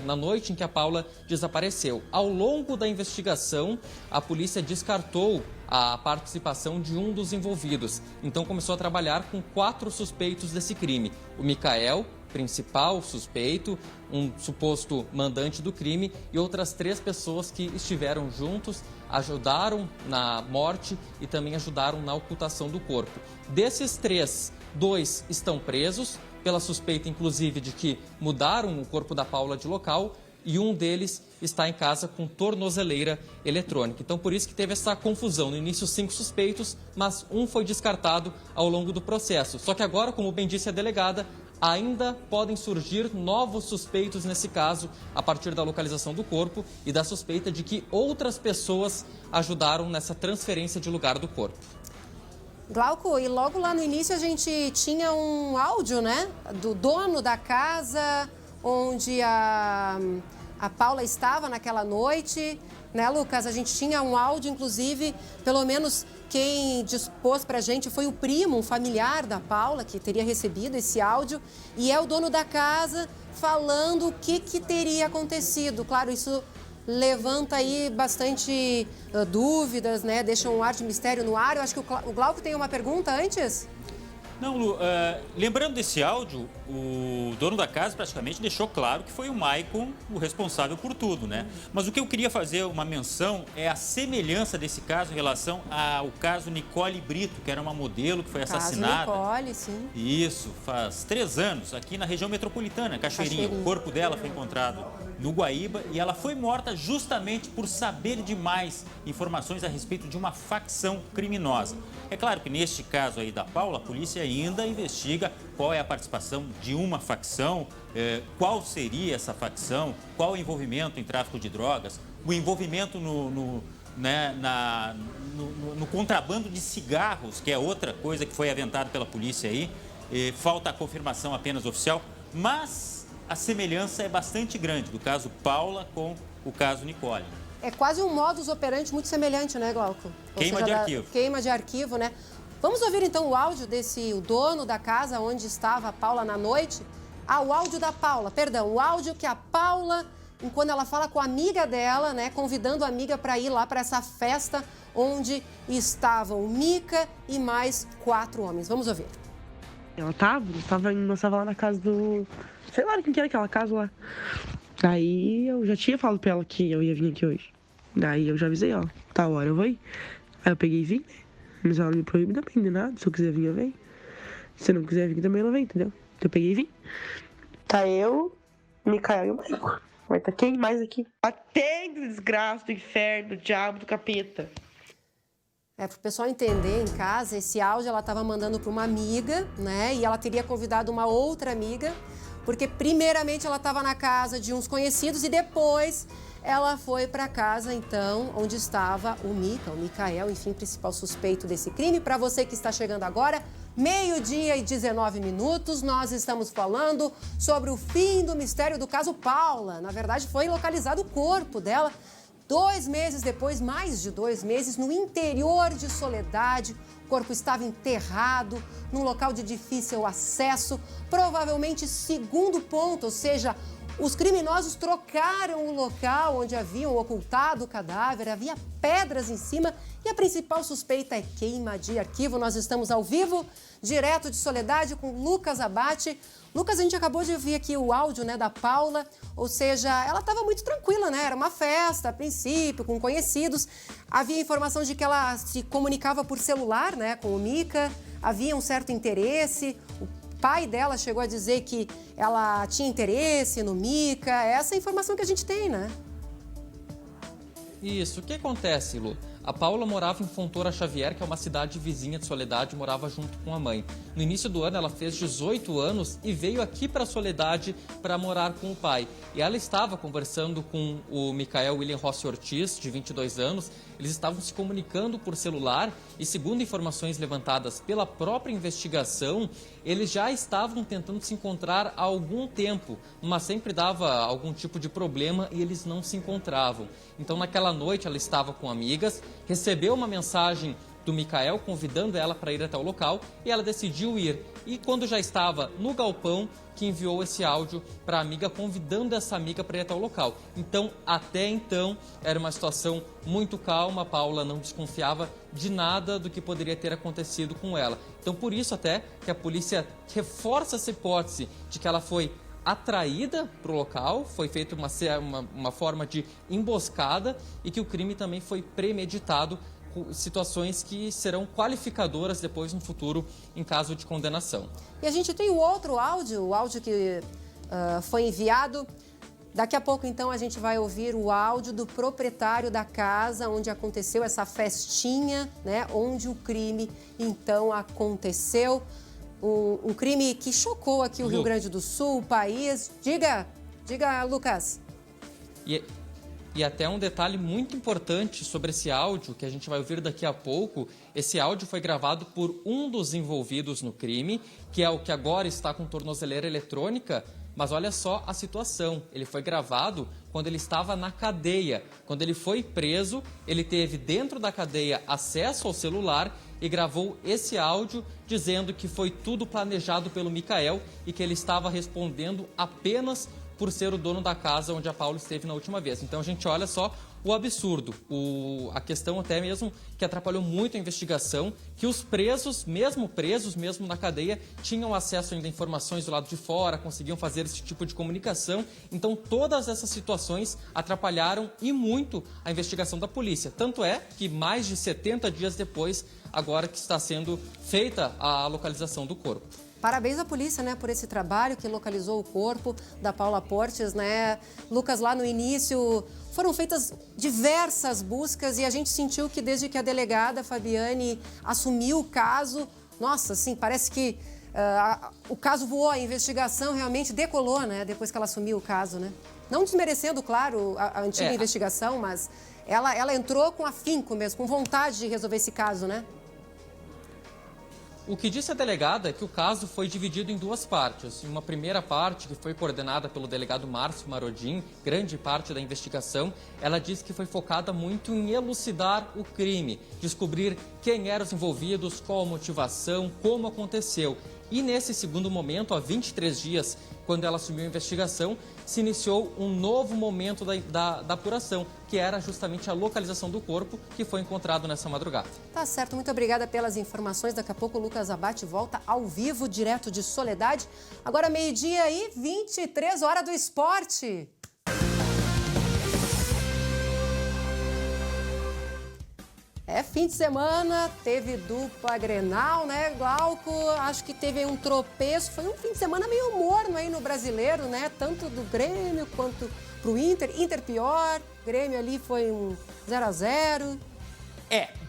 na noite em que a Paula desapareceu. Ao longo da investigação, a polícia descartou a participação de um dos envolvidos. Então começou a trabalhar com 4 suspeitos desse crime. O Micael, principal suspeito, um suposto mandante do crime e outras 3 pessoas que estiveram juntos, ajudaram na morte e também ajudaram na ocultação do corpo. Desses 3, 2 estão presos, pela suspeita inclusive de que mudaram o corpo da Paula de local, e um deles está em casa com tornozeleira eletrônica. Então, por isso que teve essa confusão. No início, 5 suspeitos, mas um foi descartado ao longo do processo. Só que agora, como bem disse a delegada, ainda podem surgir novos suspeitos nesse caso, a partir da localização do corpo e da suspeita de que outras pessoas ajudaram nessa transferência de lugar do corpo. Glauco, e logo lá no início a gente tinha um áudio, né, do dono da casa onde a Paula estava naquela noite, né, Lucas? A gente tinha um áudio, inclusive, pelo menos quem dispôs pra gente foi o primo, um familiar da Paula, que teria recebido esse áudio, e é o dono da casa falando o que teria acontecido. Claro, isso levanta aí bastante dúvidas, né? Deixa um ar de mistério no ar. Eu acho que o Glauco tem uma pergunta antes? Não, Lu, lembrando desse áudio, o dono da casa praticamente deixou claro que foi o Maicon o responsável por tudo, né? Mas o que eu queria fazer uma menção é a semelhança desse caso em relação ao caso Nicole Brito, que era uma modelo que foi assassinada. Caso Nicole, sim. Isso, faz 3 anos, aqui na região metropolitana, Cachoeirinha. O corpo dela foi encontrado no Guaíba e ela foi morta justamente por saber demais informações a respeito de uma facção criminosa. É claro que neste caso aí da Paula, a polícia ainda investiga qual é a participação de uma facção, qual seria essa facção, qual o envolvimento em tráfico de drogas, o envolvimento no contrabando de cigarros, que é outra coisa que foi aventada pela polícia aí. Falta a confirmação apenas oficial, mas a semelhança é bastante grande do caso Paula com o caso Nicole. É quase um modus operandi muito semelhante, né, Glauco? Queima de arquivo. Queima de arquivo, né? Vamos ouvir então o áudio o dono da casa onde estava a Paula na noite? O áudio da Paula, perdão, o áudio que a Paula, quando ela fala com a amiga dela, né, convidando a amiga para ir lá para essa festa onde estavam Mica e mais 4 homens. Vamos ouvir. Nós tava lá na casa do... Sei lá quem que era aquela casa lá. Daí eu já tinha falado pra ela que eu ia vir aqui hoje. Daí eu já avisei, ó, tal hora eu vou ir. Aí eu peguei e vim, mas ela não me proíbe também de nada. Se eu quiser vir, eu venho. Se eu não quiser vir, também eu não venho, entendeu? Então eu peguei e vim. Tá eu, Micael e o Maico. Vai tá quem mais aqui? Atende o desgraça do inferno, do diabo, do capeta. Para o pessoal entender em casa, esse áudio ela estava mandando para uma amiga, né? E ela teria convidado uma outra amiga, porque primeiramente ela estava na casa de uns conhecidos e depois ela foi para casa, então, onde estava o Micael, enfim, principal suspeito desse crime. Para você que está chegando agora, 12h19, nós estamos falando sobre o fim do mistério do caso Paula. Na verdade, foi localizado o corpo dela 2 meses depois, mais de 2 meses, no interior de Soledade. O corpo estava enterrado num local de difícil acesso, provavelmente segundo ponto, ou seja, Os criminosos trocaram o local onde haviam ocultado o cadáver, havia pedras em cima e a principal suspeita é queima de arquivo. Nós estamos ao vivo, direto de Soledade, com Lucas Abate. Lucas, a gente acabou de ouvir aqui o áudio, né, da Paula, ou seja, ela estava muito tranquila, né? Era uma festa, a princípio, com conhecidos. Havia informação de que ela se comunicava por celular, né, com o Mica, havia um certo interesse. O pai dela chegou a dizer que ela tinha interesse no Mica. Essa é a informação que a gente tem, né? Isso. O que acontece, Lu? A Paula morava em Fontoura Xavier, que é uma cidade vizinha de Soledade, morava junto com a mãe. No início do ano, ela fez 18 anos e veio aqui para Soledade para morar com o pai. E ela estava conversando com o Micael William Rossi Ortiz, de 22 anos. Eles estavam se comunicando por celular e, segundo informações levantadas pela própria investigação, eles já estavam tentando se encontrar há algum tempo, mas sempre dava algum tipo de problema e eles não se encontravam. Então, naquela noite, ela estava com amigas, recebeu uma mensagem do Micael convidando ela para ir até o local e ela decidiu ir. E quando já estava no galpão, que enviou esse áudio para a amiga, convidando essa amiga para ir até o local. Então, até então, era uma situação muito calma, a Paula não desconfiava de nada do que poderia ter acontecido com ela. Então, por isso até que a polícia reforça essa hipótese de que ela foi atraída para o local, foi feita uma forma de emboscada e que o crime também foi premeditado, situações que serão qualificadoras depois no futuro em caso de condenação. E a gente tem o outro áudio, o áudio que foi enviado. Daqui a pouco, então, a gente vai ouvir o áudio do proprietário da casa onde aconteceu essa festinha, né? Onde o crime, então, aconteceu. Um crime que chocou aqui o Rio Grande do Sul, o país. Diga, Lucas. E até um detalhe muito importante sobre esse áudio, que a gente vai ouvir daqui a pouco. Esse áudio foi gravado por um dos envolvidos no crime, que é o que agora está com tornozeleira eletrônica. Mas olha só a situação, ele foi gravado quando ele estava na cadeia. Quando ele foi preso, ele teve dentro da cadeia acesso ao celular e gravou esse áudio dizendo que foi tudo planejado pelo Micael e que ele estava respondendo apenas por ser o dono da casa onde a Paula esteve na última vez. Então a gente olha só o absurdo, a questão até mesmo que atrapalhou muito a investigação, que os presos mesmo na cadeia, tinham acesso ainda a informações do lado de fora, conseguiam fazer esse tipo de comunicação. Então todas essas situações atrapalharam e muito a investigação da polícia. Tanto é que mais de 70 dias depois, agora que está sendo feita a localização do corpo. Parabéns à polícia, né, por esse trabalho que localizou o corpo da Paula Portes, né? Lucas, lá no início foram feitas diversas buscas e a gente sentiu que desde que a delegada Fabiane assumiu o caso, nossa, assim, parece que o caso voou, a investigação realmente decolou, né, depois que ela assumiu o caso, né? Não desmerecendo, claro, a antiga investigação, mas ela entrou com afinco mesmo, com vontade de resolver esse caso, né? O que disse a delegada é que o caso foi dividido em duas partes. Em uma primeira parte, que foi coordenada pelo delegado Márcio Marodim, grande parte da investigação, ela disse que foi focada muito em elucidar o crime, descobrir quem eram os envolvidos, qual a motivação, como aconteceu. E nesse segundo momento, há 23 dias, quando ela assumiu a investigação, se iniciou um novo momento da apuração, que era justamente a localização do corpo que foi encontrado nessa madrugada. Tá certo, muito obrigada pelas informações. Daqui a pouco o Lucas Abate volta ao vivo, direto de Soledade. Agora 12h23, hora do esporte. É fim de semana, teve dupla Grenal, né, Glauco? Acho que teve um tropeço. Foi um fim de semana meio morno aí no Brasileiro, né? Tanto do Grêmio quanto pro Inter. Inter pior, Grêmio ali foi um 0-0.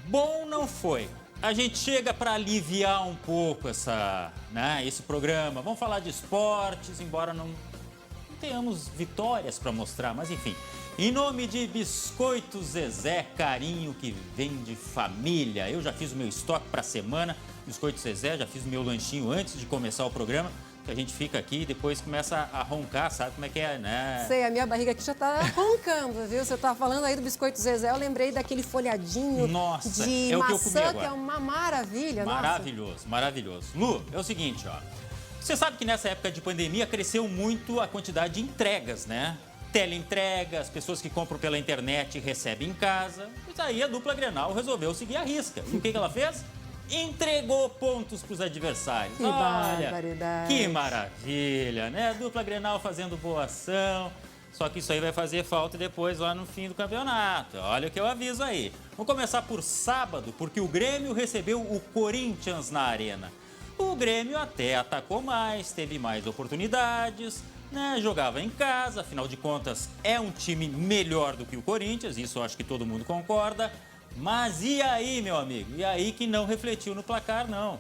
Bom não foi. A gente chega para aliviar um pouco esse programa. Vamos falar de esportes, embora não tenhamos vitórias para mostrar, mas enfim. Em nome de Biscoito Zezé, carinho que vem de família. Eu já fiz o meu estoque para a semana, Biscoito Zezé, já fiz o meu lanchinho antes de começar o programa, que a gente fica aqui e depois começa a roncar, sabe como é que é, né? Sei, a minha barriga aqui já tá roncando, viu? Você tá falando aí do Biscoito Zezé, eu lembrei daquele folhadinho de maçã, que eu comi agora. Que é uma maravilha. Maravilhoso, maravilhoso. Lu, é o seguinte, ó. Você sabe que nessa época de pandemia cresceu muito a quantidade de entregas, né? Teleentrega, as pessoas que compram pela internet recebem em casa. Mas aí a dupla Grenal resolveu seguir a risca. E o que ela fez? Entregou pontos para os adversários. Que Olha, barbaridade. que maravilha, né? A dupla Grenal fazendo boa ação. Só que isso aí vai fazer falta depois lá no fim do campeonato. Olha o que eu aviso aí. Vamos começar por sábado, porque o Grêmio recebeu o Corinthians na Arena. O Grêmio até atacou mais, teve mais oportunidades, né? Jogava em casa, afinal de contas é um time melhor do que o Corinthians, isso eu acho que todo mundo concorda. Mas e aí, meu amigo? E aí que não refletiu no placar, não.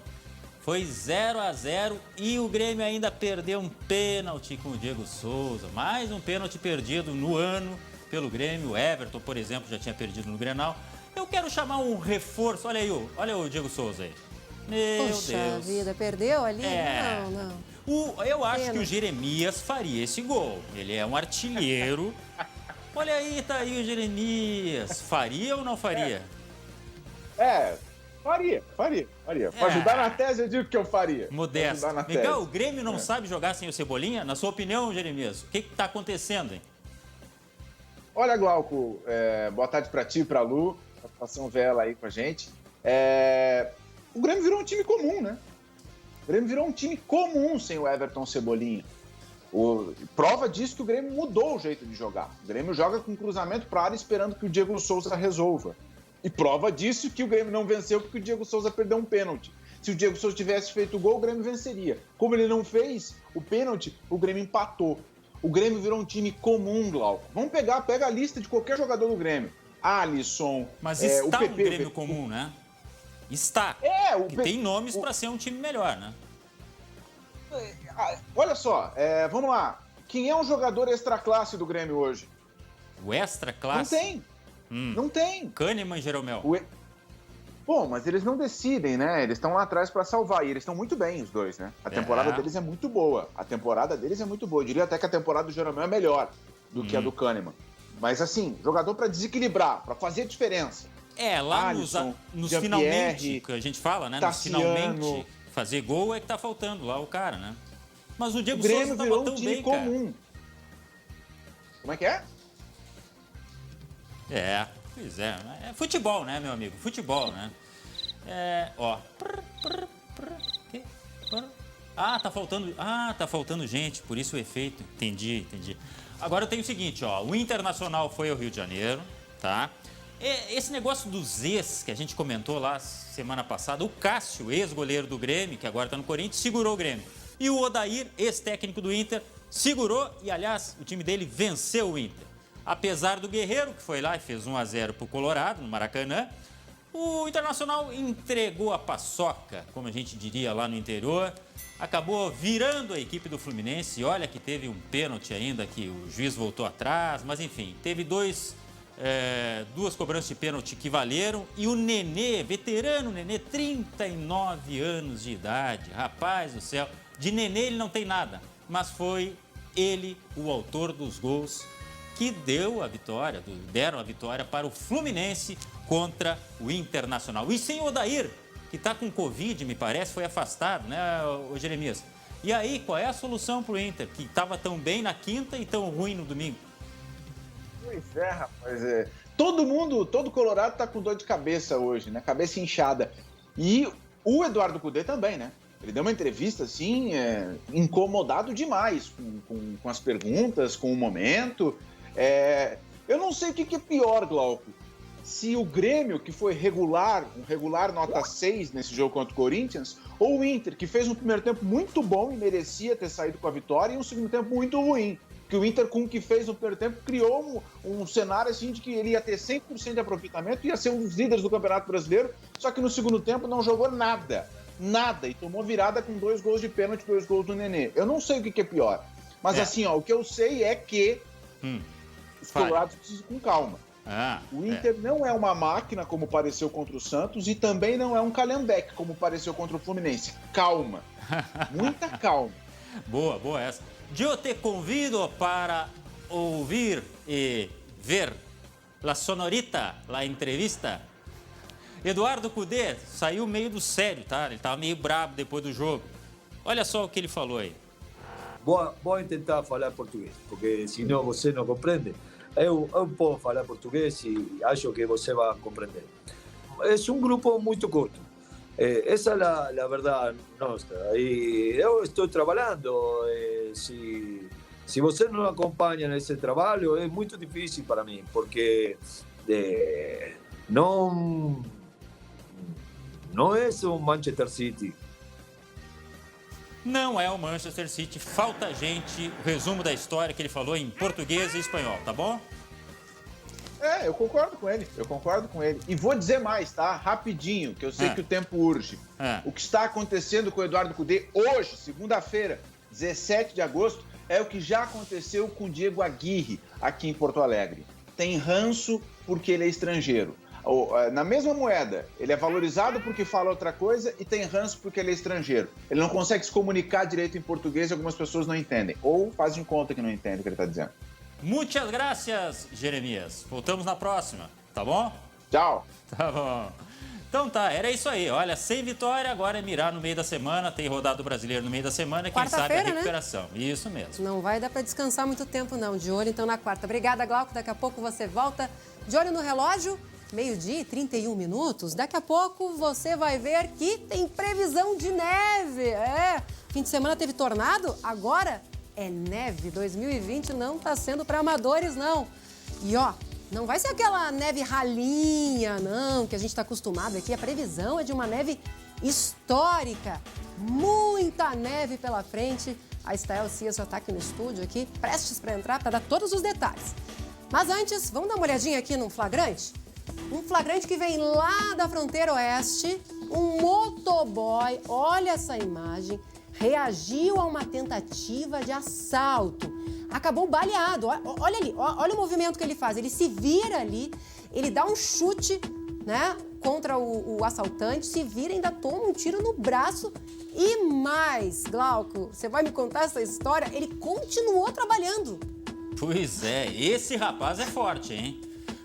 Foi 0-0 e o Grêmio ainda perdeu um pênalti com o Diego Souza. Mais um pênalti perdido no ano pelo Grêmio. O Everton, por exemplo, já tinha perdido no Grenal. Eu quero chamar um reforço. Olha aí, olha o Diego Souza aí. Meu Poxa Deus. vida, perdeu ali? É. Não. Eu acho que o Jeremias faria esse gol. Ele é um artilheiro. Olha aí, tá aí o Jeremias. Faria ou não faria? Faria. Pra ajudar na tese, eu digo que eu faria. Modesto. Legal, o Grêmio não sabe jogar sem o Cebolinha? Na sua opinião, Jeremias, o que tá acontecendo, hein? Olha, Glauco, boa tarde pra ti e pra Lu. Satisfação ver ela aí com a gente. O Grêmio virou um time comum, né? O Grêmio virou um time comum sem o Everton Cebolinha. Prova disso que o Grêmio mudou o jeito de jogar. O Grêmio joga com cruzamento para a área esperando que o Diego Souza resolva. E prova disso que o Grêmio não venceu porque o Diego Souza perdeu um pênalti. Se o Diego Souza tivesse feito o gol, o Grêmio venceria. Como ele não fez o pênalti, o Grêmio empatou. O Grêmio virou um time comum, Glauco. Vamos pega a lista de qualquer jogador do Grêmio. Alisson, Mas o está PP, um Grêmio comum, né? Está. E tem nomes para ser um time melhor, né? Olha só, vamos lá. Quem é um jogador extra-classe do Grêmio hoje? O extra-classe? Não tem. Não tem. Kahneman e Jeromel. Bom, mas eles não decidem, né? Eles estão lá atrás para salvar. E eles estão muito bem, os dois, né? A temporada deles é muito boa. Eu diria até que a temporada do Jeromel é melhor do que a do Kahneman. Mas assim, jogador para desequilibrar, para fazer a diferença. Lá Alisson, nos Jean-Pierre, finalmente, que a gente fala, né? Tassiano. Nos finalmente, fazer gol é que tá faltando lá o cara, né? Mas o Diego Grêmio Souza virou tava tão um time bem, comum. cara. Como é que é? Pois é. É futebol, né, meu amigo? Futebol, né? Tá faltando gente, por isso o efeito. Entendi. Agora eu tenho o seguinte, o Internacional foi ao Rio de Janeiro, tá? Esse negócio dos ex, que a gente comentou lá semana passada, o Cássio, ex-goleiro do Grêmio, que agora tá no Corinthians, segurou o Grêmio. E o Odair, ex-técnico do Inter, segurou e, aliás, o time dele venceu o Inter. Apesar do Guerreiro, que foi lá e fez 1-0 pro Colorado, no Maracanã, o Internacional entregou a paçoca, como a gente diria lá no interior, acabou virando a equipe do Fluminense. Olha que teve um pênalti ainda, que o juiz voltou atrás, mas enfim, teve duas cobranças de pênalti que valeram. E o Nenê, veterano Nenê, 39 anos de idade, rapaz do céu, de Nenê ele não tem nada, mas foi ele o autor dos gols que deram a vitória para o Fluminense contra o Internacional. E sem o Odair, que está com Covid, me parece, foi afastado, né, o Jeremias? E aí, qual é a solução para o Inter, que estava tão bem na quinta e tão ruim no domingo? Pois é, rapaz. Todo Colorado está com dor de cabeça hoje, né? Cabeça inchada. E o Eduardo Cudê também, né? Ele deu uma entrevista, assim, incomodado demais com as perguntas, com o momento. Eu não sei o que é pior, Glauco. Se o Grêmio, que foi um regular nota 6 nesse jogo contra o Corinthians, ou o Inter, que fez um primeiro tempo muito bom e merecia ter saído com a vitória, e um segundo tempo muito ruim. Que o Inter, com o que fez no primeiro tempo, criou um cenário assim de que ele ia ter 100% de aproveitamento e ia ser um dos líderes do Campeonato Brasileiro, só que no segundo tempo não jogou nada, e tomou virada com 2 gols de pênalti, 2 gols do Nenê. Eu não sei o que é pior, mas assim, o que eu sei é que os colorados precisam com calma. O Inter não é uma máquina, como pareceu contra o Santos, e também não é um Calhambeque, como pareceu contra o Fluminense. Calma. Muita calma. Boa essa. Eu te convido para ouvir e ver a sonorita, a entrevista. Eduardo Cudê saiu meio do sério, tá? Ele estava meio brabo depois do jogo. Olha só o que ele falou aí. Vou tentar falar português, porque senão você não compreende. Eu posso falar português e acho que você vai compreender. É um grupo muito curto. Essa é a verdade nossa. E eu estou trabalhando. Se você não acompanha nesse trabalho, é muito difícil para mim, porque não é um Manchester City. Não é o Manchester City, falta gente. O resumo da história que ele falou em português e espanhol, tá bom? Eu concordo com ele. E vou dizer mais, tá? Rapidinho, que eu sei que o tempo urge. O que está acontecendo com o Eduardo Cudê hoje, segunda-feira, 17 de agosto, é o que já aconteceu com o Diego Aguirre aqui em Porto Alegre. Tem ranço porque ele é estrangeiro. Na mesma moeda, ele é valorizado porque fala outra coisa e tem ranço porque ele é estrangeiro. Ele não consegue se comunicar direito em português e algumas pessoas não entendem. Ou fazem conta que não entendem o que ele está dizendo. Muitas graças, Jeremias. Voltamos na próxima, tá bom? Tchau. Tá bom. Então tá, era isso aí. Olha, sem vitória, agora é mirar no meio da semana. Tem rodado brasileiro no meio da semana. Quem sabe a recuperação. Né? Isso mesmo. Não vai dar para descansar muito tempo, não. De olho, então, na quarta. Obrigada, Glauco. Daqui a pouco você volta. De olho no relógio. 12h31. Daqui a pouco você vai ver que tem previsão de neve. Fim de semana teve tornado, agora é neve. 2020 não tá sendo para amadores, não. E ó, não vai ser aquela neve ralinha, não, que a gente está acostumado aqui. A previsão é de uma neve histórica. Muita neve pela frente. A Estael Cias já está aqui no estúdio, aqui, prestes para entrar, para dar todos os detalhes. Mas antes, vamos dar uma olhadinha aqui num flagrante? Um flagrante que vem lá da fronteira oeste, um motoboy, olha essa imagem, reagiu a uma tentativa de assalto. Acabou baleado, olha ali, olha o movimento que ele faz. Ele se vira ali, ele dá um chute, né, contra o assaltante, se vira e ainda toma um tiro no braço. E mais, Glauco, você vai me contar essa história? Ele continuou trabalhando. Pois é, esse rapaz é forte, hein?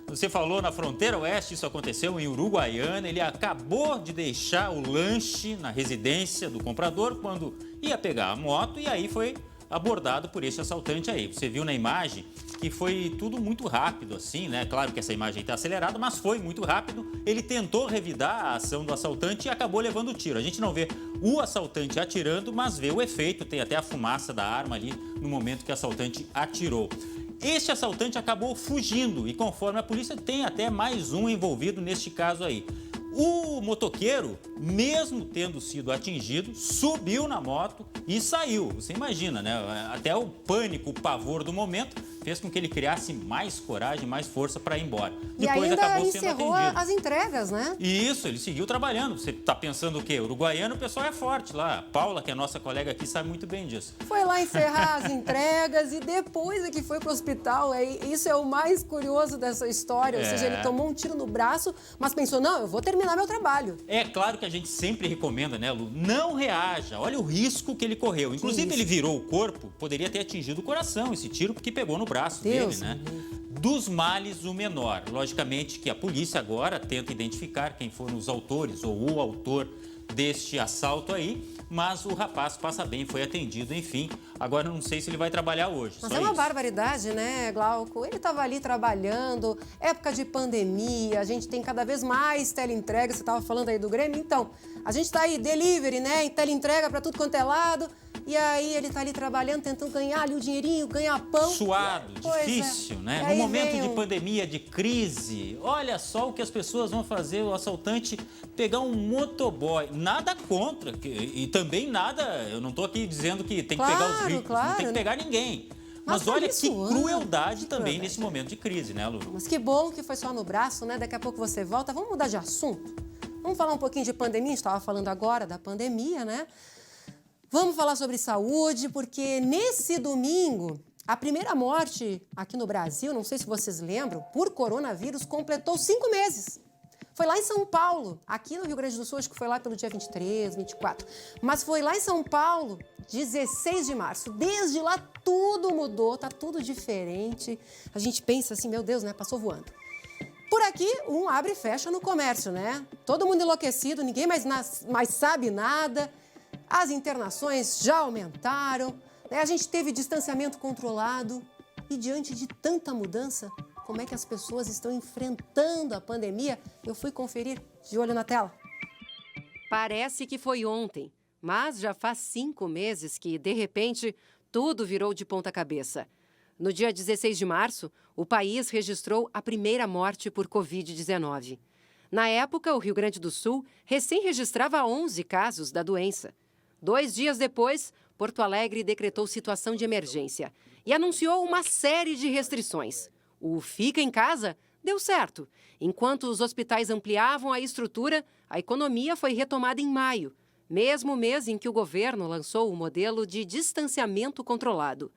Você falou na fronteira oeste, isso aconteceu em Uruguaiana. Ele acabou de deixar o lanche na residência do comprador quando ia pegar a moto e aí foi abordado por esse assaltante aí. Você viu na imagem que foi tudo muito rápido assim, né? Claro que essa imagem está acelerada, mas foi muito rápido. Ele tentou revidar a ação do assaltante e acabou levando o tiro. A gente não vê o assaltante atirando, mas vê o efeito. Tem até a fumaça da arma ali no momento que o assaltante atirou. Este assaltante acabou fugindo e, conforme a polícia, tem até mais um envolvido neste caso aí. O motoqueiro, mesmo tendo sido atingido, subiu na moto e saiu. Você imagina, né? Até o pânico, o pavor do momento fez com que ele criasse mais coragem, mais força para ir embora. E depois ainda acabou sendo atendido. As entregas, né? Isso, ele seguiu trabalhando. Você tá pensando o quê? Uruguaiano, o pessoal é forte lá. A Paula, que é a nossa colega aqui, sabe muito bem disso. Foi lá encerrar as entregas e depois é que foi pro hospital. Isso é o mais curioso dessa história. Ou seja, ele tomou um tiro no braço, mas pensou, não, eu vou terminar meu trabalho. É claro que a gente sempre recomenda, né, Lu? Não reaja. Olha o risco que ele correu. Inclusive, ele virou o corpo, poderia ter atingido o coração esse tiro, porque pegou no braço dele, né? Dos males, o menor. Logicamente que a polícia agora tenta identificar quem foram os autores ou o autor deste assalto aí, mas o rapaz passa bem, foi atendido, enfim. Agora não sei se ele vai trabalhar hoje. Mas é uma barbaridade, né, Glauco? Ele estava ali trabalhando, época de pandemia, a gente tem cada vez mais teleentrega, você estava falando aí do Grêmio, então, a gente está aí, delivery, né, em teleentrega para tudo quanto é lado, e aí ele está ali trabalhando, tentando ganhar ali o dinheirinho, ganhar pão. Suado, difícil, né? No momento de pandemia, de crise, olha só o que as pessoas vão fazer, o assaltante pegar um motoboy. Nada contra, e também nada, eu não estou aqui dizendo que tem que pegar os ricos, não tem que pegar ninguém. Mas olha que crueldade também nesse momento de crise, né, Lu? Mas que bom que foi só no braço, né? Daqui a pouco você volta. Vamos mudar de assunto? Vamos falar um pouquinho de pandemia, a gente estava falando agora da pandemia, né? Vamos falar sobre saúde, porque nesse domingo, a primeira morte aqui no Brasil, não sei se vocês lembram, por coronavírus, completou 5 meses. Foi lá em São Paulo, aqui no Rio Grande do Sul, acho que foi lá pelo dia 23, 24. Mas foi lá em São Paulo, 16 de março. Desde lá tudo mudou, tá tudo diferente. A gente pensa assim, meu Deus, né? Passou voando. Por aqui, um abre e fecha no comércio, né? Todo mundo enlouquecido, ninguém mais sabe nada. As internações já aumentaram, né? A gente teve distanciamento controlado. E diante de tanta mudança, como é que as pessoas estão enfrentando a pandemia? Eu fui conferir, de olho na tela. Parece que foi ontem, mas já faz 5 meses que, de repente, tudo virou de ponta cabeça. No dia 16 de março, o país registrou a primeira morte por Covid-19. Na época, o Rio Grande do Sul recém registrava 11 casos da doença. 2 dias depois, Porto Alegre decretou situação de emergência e anunciou uma série de restrições. O Fica em Casa deu certo. Enquanto os hospitais ampliavam a estrutura, a economia foi retomada em maio, mesmo mês em que o governo lançou o modelo de distanciamento controlado.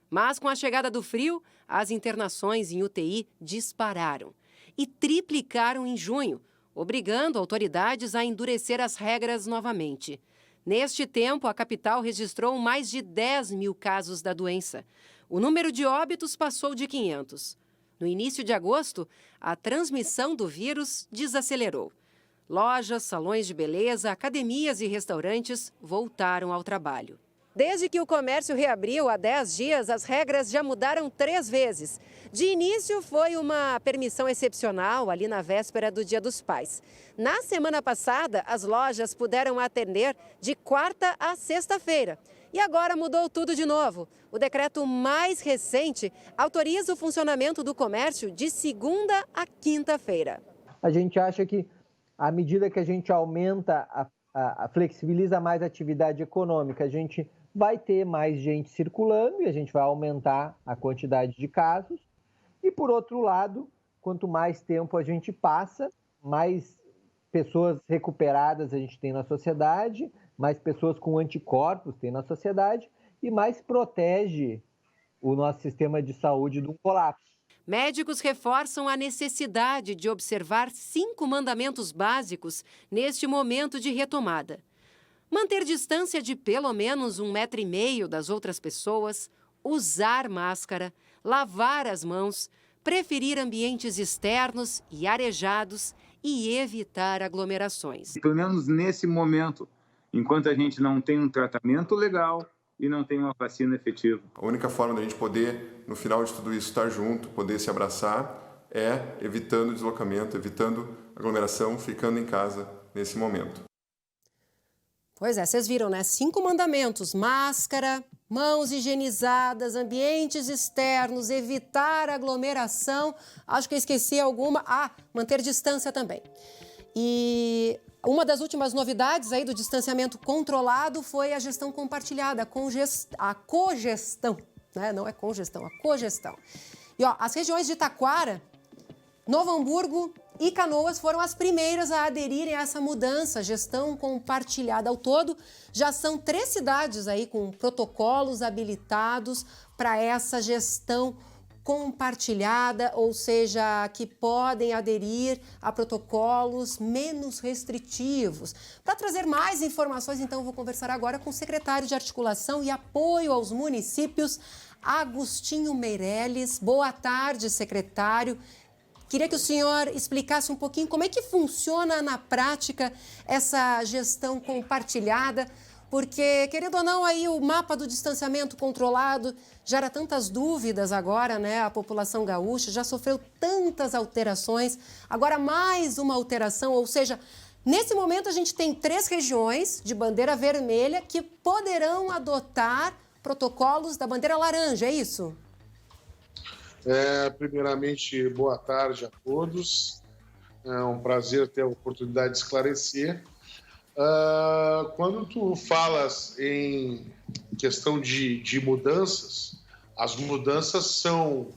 Mas com a chegada do frio, as internações em UTI dispararam e triplicaram em junho, obrigando autoridades a endurecer as regras novamente. Neste tempo, a capital registrou mais de 10 mil casos da doença. O número de óbitos passou de 500. No início de agosto, a transmissão do vírus desacelerou. Lojas, salões de beleza, academias e restaurantes voltaram ao trabalho. Desde que o comércio reabriu há 10 dias, as regras já mudaram 3 vezes. De início, foi uma permissão excepcional, ali na véspera do Dia dos Pais. Na semana passada, as lojas puderam atender de quarta a sexta-feira. E agora mudou tudo de novo. O decreto mais recente autoriza o funcionamento do comércio de segunda a quinta-feira. A gente acha que, à medida que a gente aumenta, flexibiliza mais a atividade econômica, a gente vai ter mais gente circulando e a gente vai aumentar a quantidade de casos. E, por outro lado, quanto mais tempo a gente passa, mais pessoas recuperadas a gente tem na sociedade, mais pessoas com anticorpos tem na sociedade e mais protege o nosso sistema de saúde de um colapso. Médicos reforçam a necessidade de observar 5 mandamentos básicos neste momento de retomada. Manter distância de pelo menos 1,5 metro das outras pessoas, usar máscara, lavar as mãos, preferir ambientes externos e arejados e evitar aglomerações. Pelo menos nesse momento, enquanto a gente não tem um tratamento legal e não tem uma vacina efetiva. A única forma da gente poder, no final de tudo isso, estar junto, poder se abraçar, é evitando deslocamento, evitando aglomeração, ficando em casa nesse momento. Pois é, vocês viram, né? 5 mandamentos: máscara, mãos higienizadas, ambientes externos, evitar aglomeração. Acho que eu esqueci alguma. Manter distância também. E uma das últimas novidades aí do distanciamento controlado foi a gestão compartilhada, a cogestão, né? Não é congestão, a cogestão. E ó, as regiões de Taquara, Novo Hamburgo e Canoas foram as primeiras a aderirem a essa mudança, gestão compartilhada. Ao todo, já são 3 cidades aí com protocolos habilitados para essa gestão compartilhada, ou seja, que podem aderir a protocolos menos restritivos. Para trazer mais informações, então, eu vou conversar agora com o secretário de Articulação e Apoio aos Municípios, Agostinho Meirelles. Boa tarde, secretário. Queria que o senhor explicasse um pouquinho como é que funciona na prática essa gestão compartilhada, porque, querendo ou não, aí o mapa do distanciamento controlado gera tantas dúvidas agora, né? A população gaúcha já sofreu tantas alterações, agora mais uma alteração, ou seja, nesse momento a gente tem 3 regiões de bandeira vermelha que poderão adotar protocolos da bandeira laranja, é isso? Primeiramente, boa tarde a todos. É um prazer ter a oportunidade de esclarecer. Quando tu falas em questão de mudanças, as mudanças são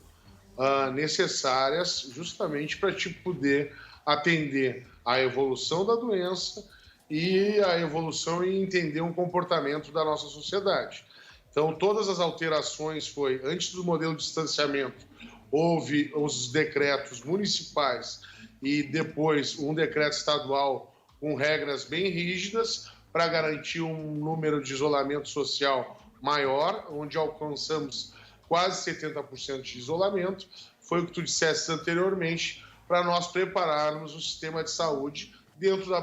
necessárias justamente para te poder atender à evolução da doença e a evolução e entender um comportamento da nossa sociedade. Então, todas as alterações foi, antes do modelo de distanciamento, houve os decretos municipais e depois um decreto estadual com regras bem rígidas para garantir um número de isolamento social maior, onde alcançamos quase 70% de isolamento. Foi o que tu disseste anteriormente, para nós prepararmos o sistema de saúde dentro,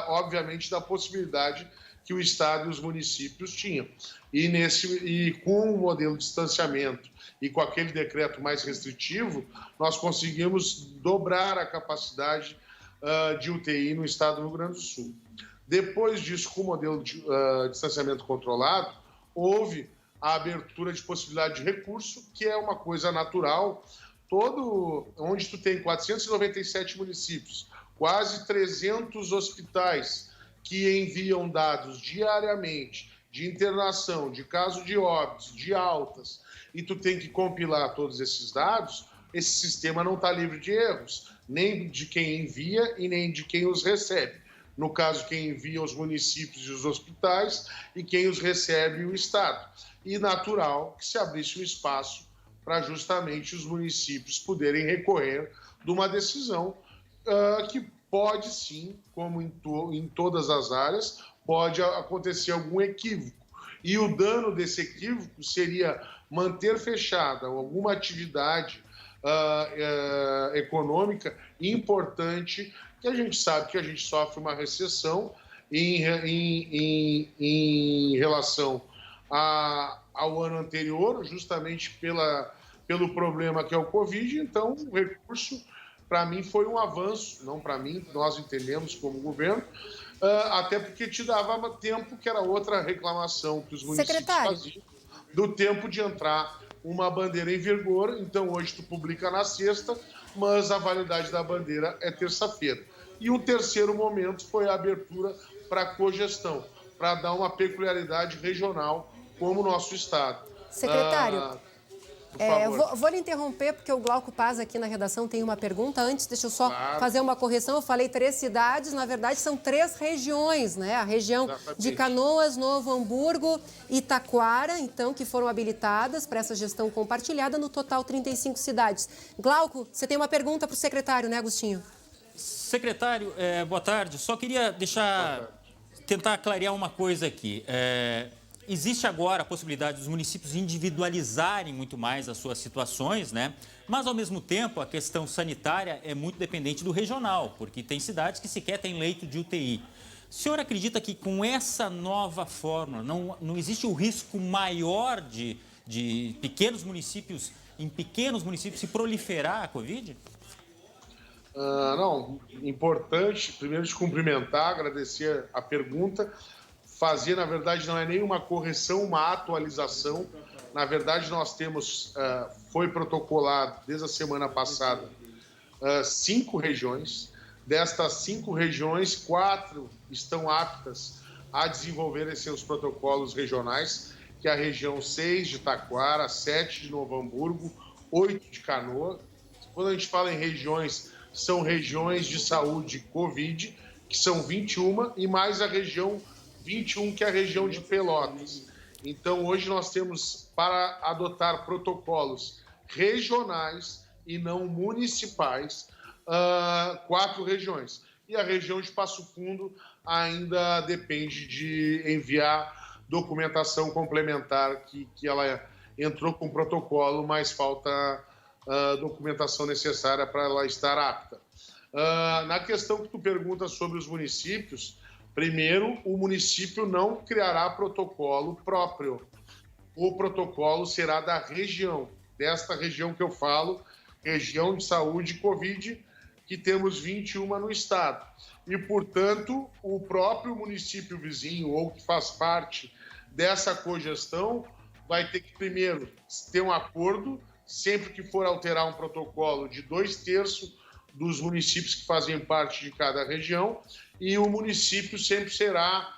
obviamente, da possibilidade que o Estado e os municípios tinham. E com o modelo de distanciamento e com aquele decreto mais restritivo, nós conseguimos dobrar a capacidade de UTI no estado do Rio Grande do Sul. Depois disso, com o modelo de distanciamento controlado, houve a abertura de possibilidade de recurso, que é uma coisa natural. Onde tu tem 497 municípios, quase 300 hospitais que enviam dados diariamente de internação, de caso de óbitos, de altas, e tu tem que compilar todos esses dados, esse sistema não está livre de erros, nem de quem envia e nem de quem os recebe. No caso, quem envia os municípios e os hospitais e quem os recebe o Estado. E natural que se abrisse um espaço para justamente os municípios poderem recorrer de uma decisão que pode sim, como em todas as áreas, pode acontecer algum equívoco. E o dano desse equívoco seria manter fechada alguma atividade econômica importante, que a gente sabe que a gente sofre uma recessão em relação ao ano anterior, justamente pelo problema que é o Covid. Então, o recurso, para mim, foi um avanço, não para mim, nós entendemos como governo, até porque te dava tempo, que era outra reclamação que os municípios faziam, do tempo de entrar uma bandeira em vigor. Então, hoje tu publica na sexta, mas a validade da bandeira é terça-feira. E o terceiro momento foi a abertura para a cogestão, para dar uma peculiaridade regional como o nosso estado. Secretário, vou lhe interromper, porque o Glauco Paz aqui na redação tem uma pergunta. Antes, deixa eu só fazer uma correção. Eu falei 3 cidades, na verdade são 3 regiões, né? A região de Canoas, Novo Hamburgo e Taquara, então, que foram habilitadas para essa gestão compartilhada, no total 35 cidades. Glauco, você tem uma pergunta para o secretário, né, Agostinho? Secretário, boa tarde. Só queria tentar clarear uma coisa aqui. Existe agora a possibilidade dos municípios individualizarem muito mais as suas situações, né? Mas, ao mesmo tempo, a questão sanitária é muito dependente do regional, porque tem cidades que sequer têm leito de UTI. O senhor acredita que com essa nova fórmula não existe o risco maior de pequenos municípios se proliferar a Covid? Não, importante, primeiro, te cumprimentar, agradecer a pergunta. Fazer, na verdade, não é nenhuma correção, uma atualização. Na verdade, nós temos, foi protocolado desde a semana passada, 5 regiões. Destas 5 regiões, 4 estão aptas a desenvolverem seus protocolos regionais, que é a região 6 de Taquara, 7 de Novo Hamburgo, 8 de Canoa. Quando a gente fala em regiões, são regiões de saúde Covid, que são 21, e mais a região 21, que é a região de Pelotas. Então, hoje nós temos, para adotar protocolos regionais e não municipais, 4 regiões. E a região de Passo Fundo ainda depende de enviar documentação complementar, que ela entrou com protocolo, mas falta documentação necessária para ela estar apta. Na questão que tu pergunta sobre os municípios, primeiro, o município não criará protocolo próprio. O protocolo será da região, desta região que eu falo, região de saúde Covid, que temos 21 no estado. E, portanto, o próprio município vizinho ou que faz parte dessa cogestão vai ter que, primeiro, ter um acordo, sempre que for alterar um protocolo, de 2/3 dos municípios que fazem parte de cada região, e o município sempre será,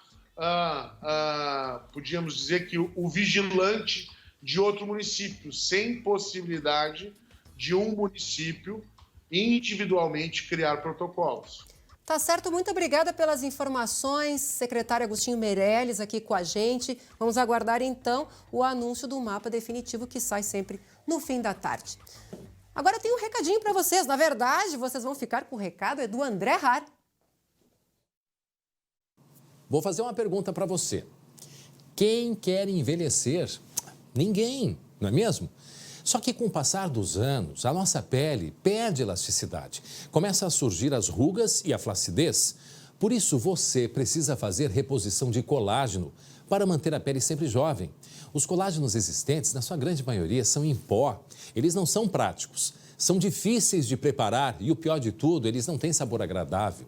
podíamos dizer que o vigilante de outro município, sem possibilidade de um município individualmente criar protocolos. Tá certo, muito obrigada pelas informações, secretário Agostinho Meirelles aqui com a gente. Vamos aguardar então o anúncio do mapa definitivo que sai sempre no fim da tarde. Agora eu tenho um recadinho para vocês. Na verdade, vocês vão ficar com o recado do André Har. Vou fazer uma pergunta para você. Quem quer envelhecer? Ninguém, não é mesmo? Só que com o passar dos anos, a nossa pele perde elasticidade. Começa a surgir as rugas e a flacidez. Por isso, você precisa fazer reposição de colágeno para manter a pele sempre jovem. Os colágenos existentes, na sua grande maioria, são em pó. Eles não são práticos, são difíceis de preparar e, o pior de tudo, eles não têm sabor agradável.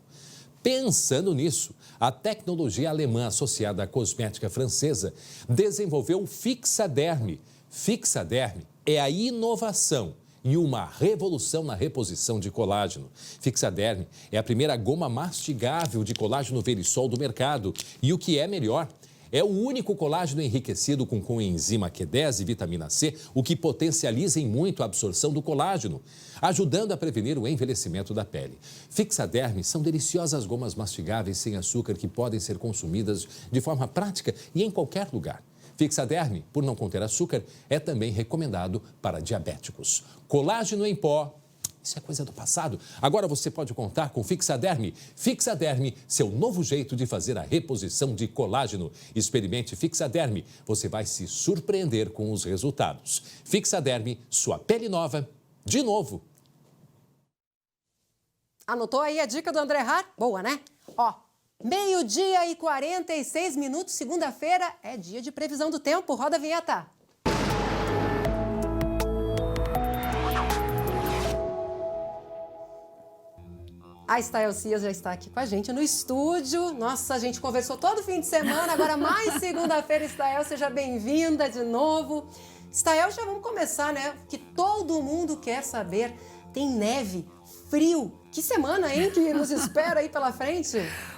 Pensando nisso, a tecnologia alemã associada à cosmética francesa desenvolveu o Fixaderm. Fixaderm é a inovação e uma revolução na reposição de colágeno. Fixaderm é a primeira goma mastigável de colágeno Verisol do mercado. E o que é melhor, é o único colágeno enriquecido com coenzima Q10 e vitamina C, o que potencializa em muito a absorção do colágeno, ajudando a prevenir o envelhecimento da pele. Fixaderm são deliciosas gomas mastigáveis sem açúcar que podem ser consumidas de forma prática e em qualquer lugar. Fixaderm, por não conter açúcar, é também recomendado para diabéticos. Colágeno em pó, isso é coisa do passado. Agora você pode contar com Fixaderm. Fixaderm, seu novo jeito de fazer a reposição de colágeno. Experimente Fixaderm, você vai se surpreender com os resultados. Fixaderm, sua pele nova, de novo. Anotou aí a dica do André Har? Boa, né? Ó, 12h46, segunda-feira é dia de previsão do tempo. Roda a vinheta. A Estael Cias já está aqui com a gente no estúdio. Nossa, a gente conversou todo fim de semana, agora mais segunda-feira. Estael, seja bem-vinda de novo. Estael, já vamos começar, né? Que todo mundo quer saber. Tem neve, frio. Que semana, hein, que nos espera aí pela frente?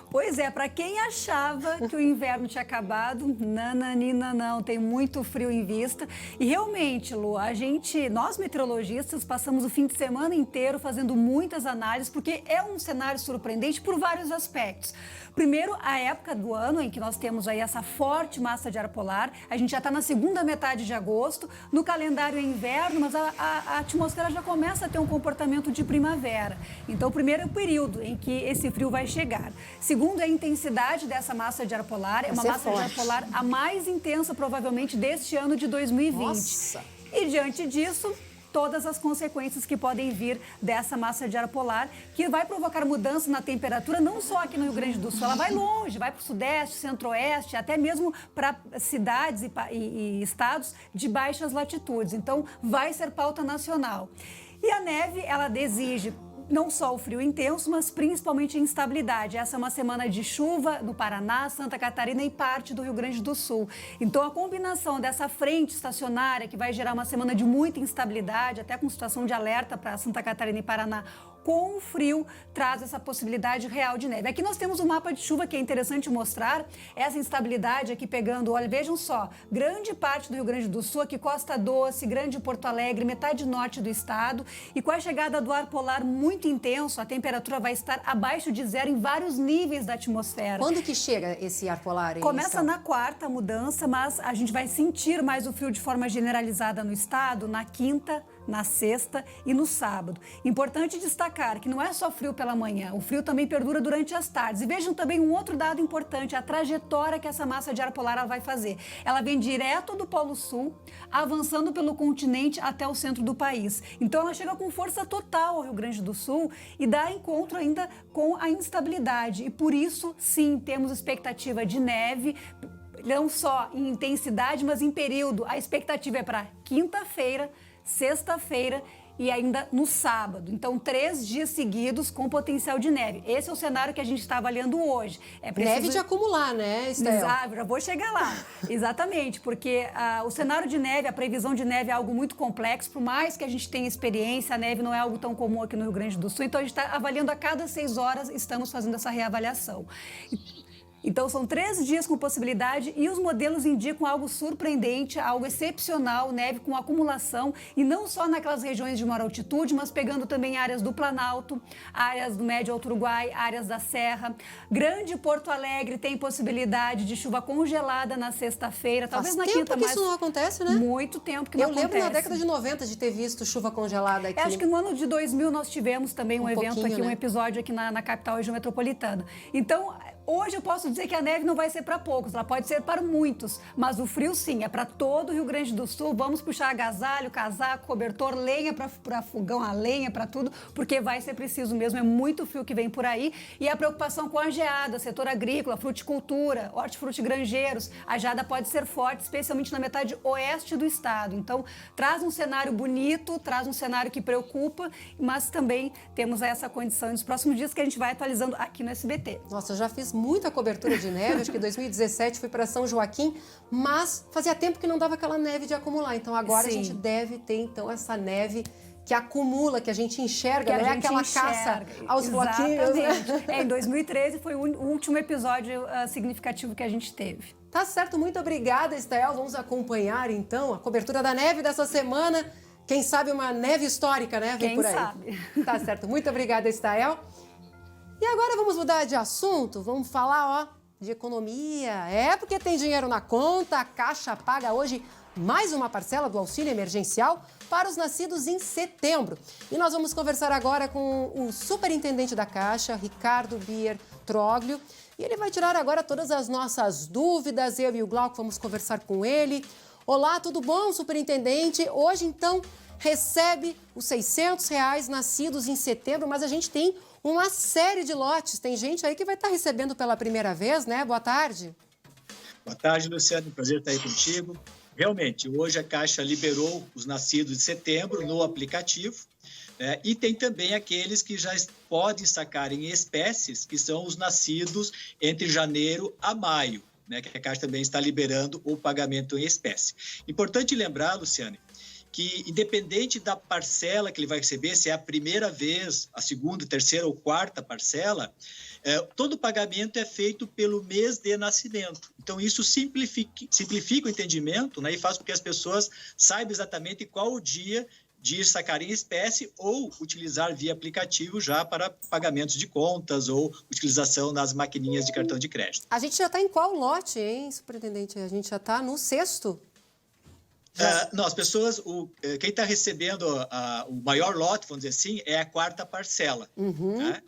Pois é, para quem achava que o inverno tinha acabado, nananina não, tem muito frio em vista. E realmente, Lu, nós meteorologistas passamos o fim de semana inteiro fazendo muitas análises, porque é um cenário surpreendente por vários aspectos. Primeiro, a época do ano em que nós temos aí essa forte massa de ar polar, a gente já está na segunda metade de agosto, no calendário é inverno, mas a atmosfera já começa a ter um comportamento de primavera. Então, o primeiro é o período em que esse frio vai chegar. Segundo, é a intensidade dessa massa de ar polar, é uma massa de ar polar a mais intensa, provavelmente, deste ano de 2020. Nossa. E, diante disso, todas as consequências que podem vir dessa massa de ar polar, que vai provocar mudança na temperatura, não só aqui no Rio Grande do Sul, ela vai longe, vai para o sudeste, centro-oeste, até mesmo para cidades e estados de baixas latitudes. Então, vai ser pauta nacional. E a neve, ela exige não só o frio intenso, mas principalmente a instabilidade. Essa é uma semana de chuva no Paraná, Santa Catarina e parte do Rio Grande do Sul. Então, a combinação dessa frente estacionária, que vai gerar uma semana de muita instabilidade, até com situação de alerta para Santa Catarina e Paraná, com o frio, traz essa possibilidade real de neve. Aqui nós temos um mapa de chuva que é interessante mostrar essa instabilidade aqui pegando, olha, vejam só, grande parte do Rio Grande do Sul, aqui Costa Doce, Grande Porto Alegre, metade norte do estado, e com a chegada do ar polar muito intenso, a temperatura vai estar abaixo de zero em vários níveis da atmosfera. Quando que chega esse ar polar? Começa na quarta a mudança, mas a gente vai sentir mais o frio de forma generalizada no estado, na quinta, na sexta e no sábado. Importante destacar que não é só frio pela manhã, o frio também perdura durante as tardes. E vejam também um outro dado importante, a trajetória que essa massa de ar polar ela vai fazer. Ela vem direto do Polo Sul, avançando pelo continente até o centro do país. Então ela chega com força total ao Rio Grande do Sul e dá encontro ainda com a instabilidade. E por isso, sim, temos expectativa de neve, não só em intensidade, mas em período. A expectativa é para quinta-feira, sexta-feira e ainda no sábado. Então, 3 dias seguidos com potencial de neve. Esse é o cenário que a gente está avaliando hoje. É preciso... Neve de acumular, né, Estael? Exato, já vou chegar lá. Exatamente, porque o cenário de neve, a previsão de neve é algo muito complexo. Por mais que a gente tenha experiência, a neve não é algo tão comum aqui no Rio Grande do Sul. Então, a gente está avaliando a cada 6 horas, estamos fazendo essa reavaliação. Então, são 3 dias com possibilidade e os modelos indicam algo surpreendente, algo excepcional, neve com acumulação, e não só naquelas regiões de maior altitude, mas pegando também áreas do Planalto, áreas do Médio Alto Uruguai, áreas da Serra. Grande Porto Alegre tem possibilidade de chuva congelada na sexta-feira, talvez na quinta, mas... isso não acontece, né? Muito tempo que não acontece. Eu lembro na década de 90 de ter visto chuva congelada aqui. Acho que no ano de 2000 nós tivemos também um evento aqui, né? Um episódio aqui na capital região metropolitana. Então, Hoje eu posso dizer que a neve não vai ser para poucos, ela pode ser para muitos, mas o frio sim, é para todo o Rio Grande do Sul. Vamos puxar agasalho, casaco, cobertor, lenha para fogão, a lenha para tudo, porque vai ser preciso mesmo, é muito frio que vem por aí. E a preocupação com a geada, setor agrícola, fruticultura, hortifruti granjeiros, a geada pode ser forte, especialmente na metade oeste do estado. Então, traz um cenário bonito, traz um cenário que preocupa, mas também temos essa condição nos próximos dias que a gente vai atualizando aqui no SBT. Nossa, eu já fiz muita cobertura de neve, acho que em 2017 fui para São Joaquim, mas fazia tempo que não dava aquela neve de acumular. Então agora Sim. a gente deve ter então essa neve que acumula, que a gente enxerga, que não é gente aquela enxerga. caça aos Exatamente. bloquinhos. Em 2013 foi o último episódio significativo que a gente teve. Tá certo, muito obrigada, Estael. Vamos acompanhar então a cobertura da neve dessa semana. Quem sabe uma neve histórica, né? Vem Quem por aí. sabe. Tá certo, muito obrigada, Estael. E agora vamos mudar de assunto, vamos falar, de economia. É porque tem dinheiro na conta, a Caixa paga hoje mais uma parcela do auxílio emergencial para os nascidos em setembro. E nós vamos conversar agora com o superintendente da Caixa, Ricardo Bier Troglio. E ele vai tirar agora todas as nossas dúvidas. Eu e o Glauco vamos conversar com ele. Olá, tudo bom, superintendente? Hoje, então, recebe os R$600 nascidos em setembro, mas a gente tem uma série de lotes. Tem gente aí que vai estar recebendo pela primeira vez, né? Boa tarde. Boa tarde, Luciano. Prazer estar aí contigo. Realmente, hoje a Caixa liberou os nascidos de setembro no aplicativo, né? E tem também aqueles que já podem sacar em espécies, que são os nascidos entre janeiro a maio, né? Que a Caixa também está liberando o pagamento em espécie. Importante lembrar, Luciano, que independente da parcela que ele vai receber, se é a primeira vez, a segunda, terceira ou quarta parcela, todo o pagamento é feito pelo mês de nascimento. Então, isso simplifica o entendimento, né, e faz com que as pessoas saibam exatamente qual o dia de ir sacar em espécie ou utilizar via aplicativo já para pagamentos de contas ou utilização nas maquininhas de cartão de crédito. A gente já está em qual lote, hein, superintendente? A gente já está no 6º? Não, as pessoas, quem está recebendo o maior lote, vamos dizer assim, é a quarta parcela. Né?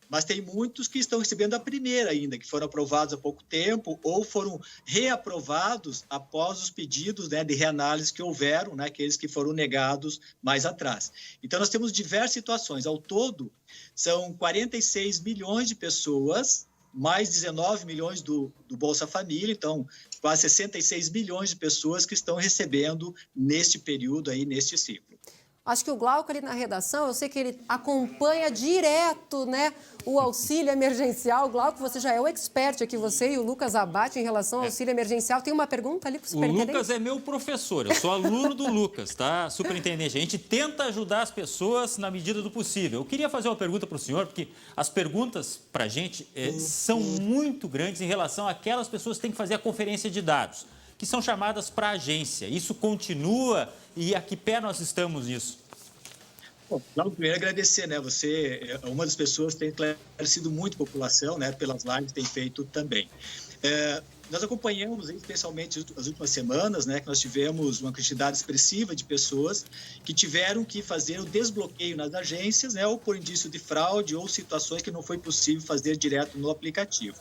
Mas tem muitos que estão recebendo a primeira ainda, que foram aprovados há pouco tempo ou foram reaprovados após os pedidos, né, de reanálise que houveram, né, aqueles que foram negados mais atrás. Então, nós temos diversas situações. Ao todo, são 46 milhões de pessoas, mais 19 milhões do Bolsa Família, então quase 66 milhões de pessoas que estão recebendo neste período aí, neste ciclo. Acho que o Glauco ali na redação, eu sei que ele acompanha direto, né, o auxílio emergencial. Glauco, você já é o expert aqui, você e o Lucas Abate em relação ao auxílio emergencial. Tem uma pergunta ali para o superintendente? O Lucas é meu professor, eu sou aluno do Lucas, tá, superintendente? A gente tenta ajudar as pessoas na medida do possível. Eu queria fazer uma pergunta para o senhor, porque as perguntas para a gente são muito grandes em relação àquelas pessoas que têm que fazer a conferência de dados, que são chamadas para a agência. Isso continua e a que pé nós estamos nisso? Bom, primeiro agradecer, né? Você é uma das pessoas que tem esclarecido muito a população, né? Pelas lives tem feito também. Nós acompanhamos, especialmente as últimas semanas, né? Que nós tivemos uma quantidade expressiva de pessoas que tiveram que fazer o desbloqueio nas agências, né? Ou por indício de fraude ou situações que não foi possível fazer direto no aplicativo.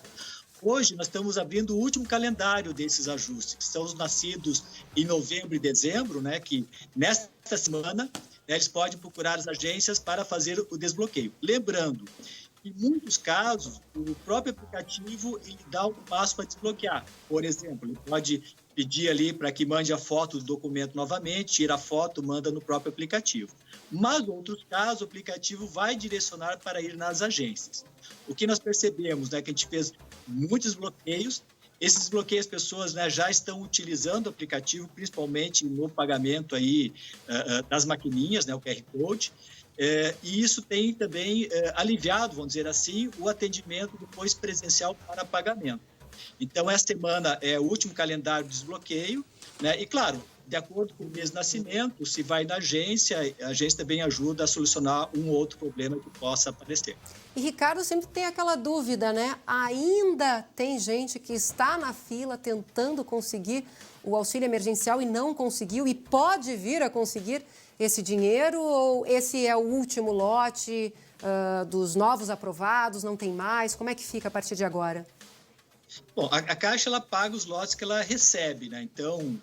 Hoje, nós estamos abrindo o último calendário desses ajustes, que são os nascidos em novembro e dezembro, né, que nesta semana, né, eles podem procurar as agências para fazer o desbloqueio. Lembrando, em muitos casos, o próprio aplicativo ele dá um passo para desbloquear. Por exemplo, ele pode pedir ali para que mande a foto do documento novamente, tira a foto, manda no próprio aplicativo. Mas, em outros casos, o aplicativo vai direcionar para ir nas agências. O que nós percebemos, né, que a gente fez muitos bloqueios. Esses bloqueios, as pessoas, né, já estão utilizando o aplicativo, principalmente no pagamento aí, das maquininhas, né, o QR Code. E isso tem também aliviado, vamos dizer assim, o atendimento depois presencial para pagamento. Então, essa semana é o último calendário de desbloqueio, né? E, claro, de acordo com o mês de nascimento, se vai na agência, a agência também ajuda a solucionar um ou outro problema que possa aparecer. E, Ricardo, sempre tem aquela dúvida, né? Ainda tem gente que está na fila tentando conseguir o auxílio emergencial e não conseguiu e pode vir a conseguir esse dinheiro ou esse é o último lote dos novos aprovados, não tem mais? Como é que fica a partir de agora? Bom, a Caixa ela paga os lotes que ela recebe, né? Então,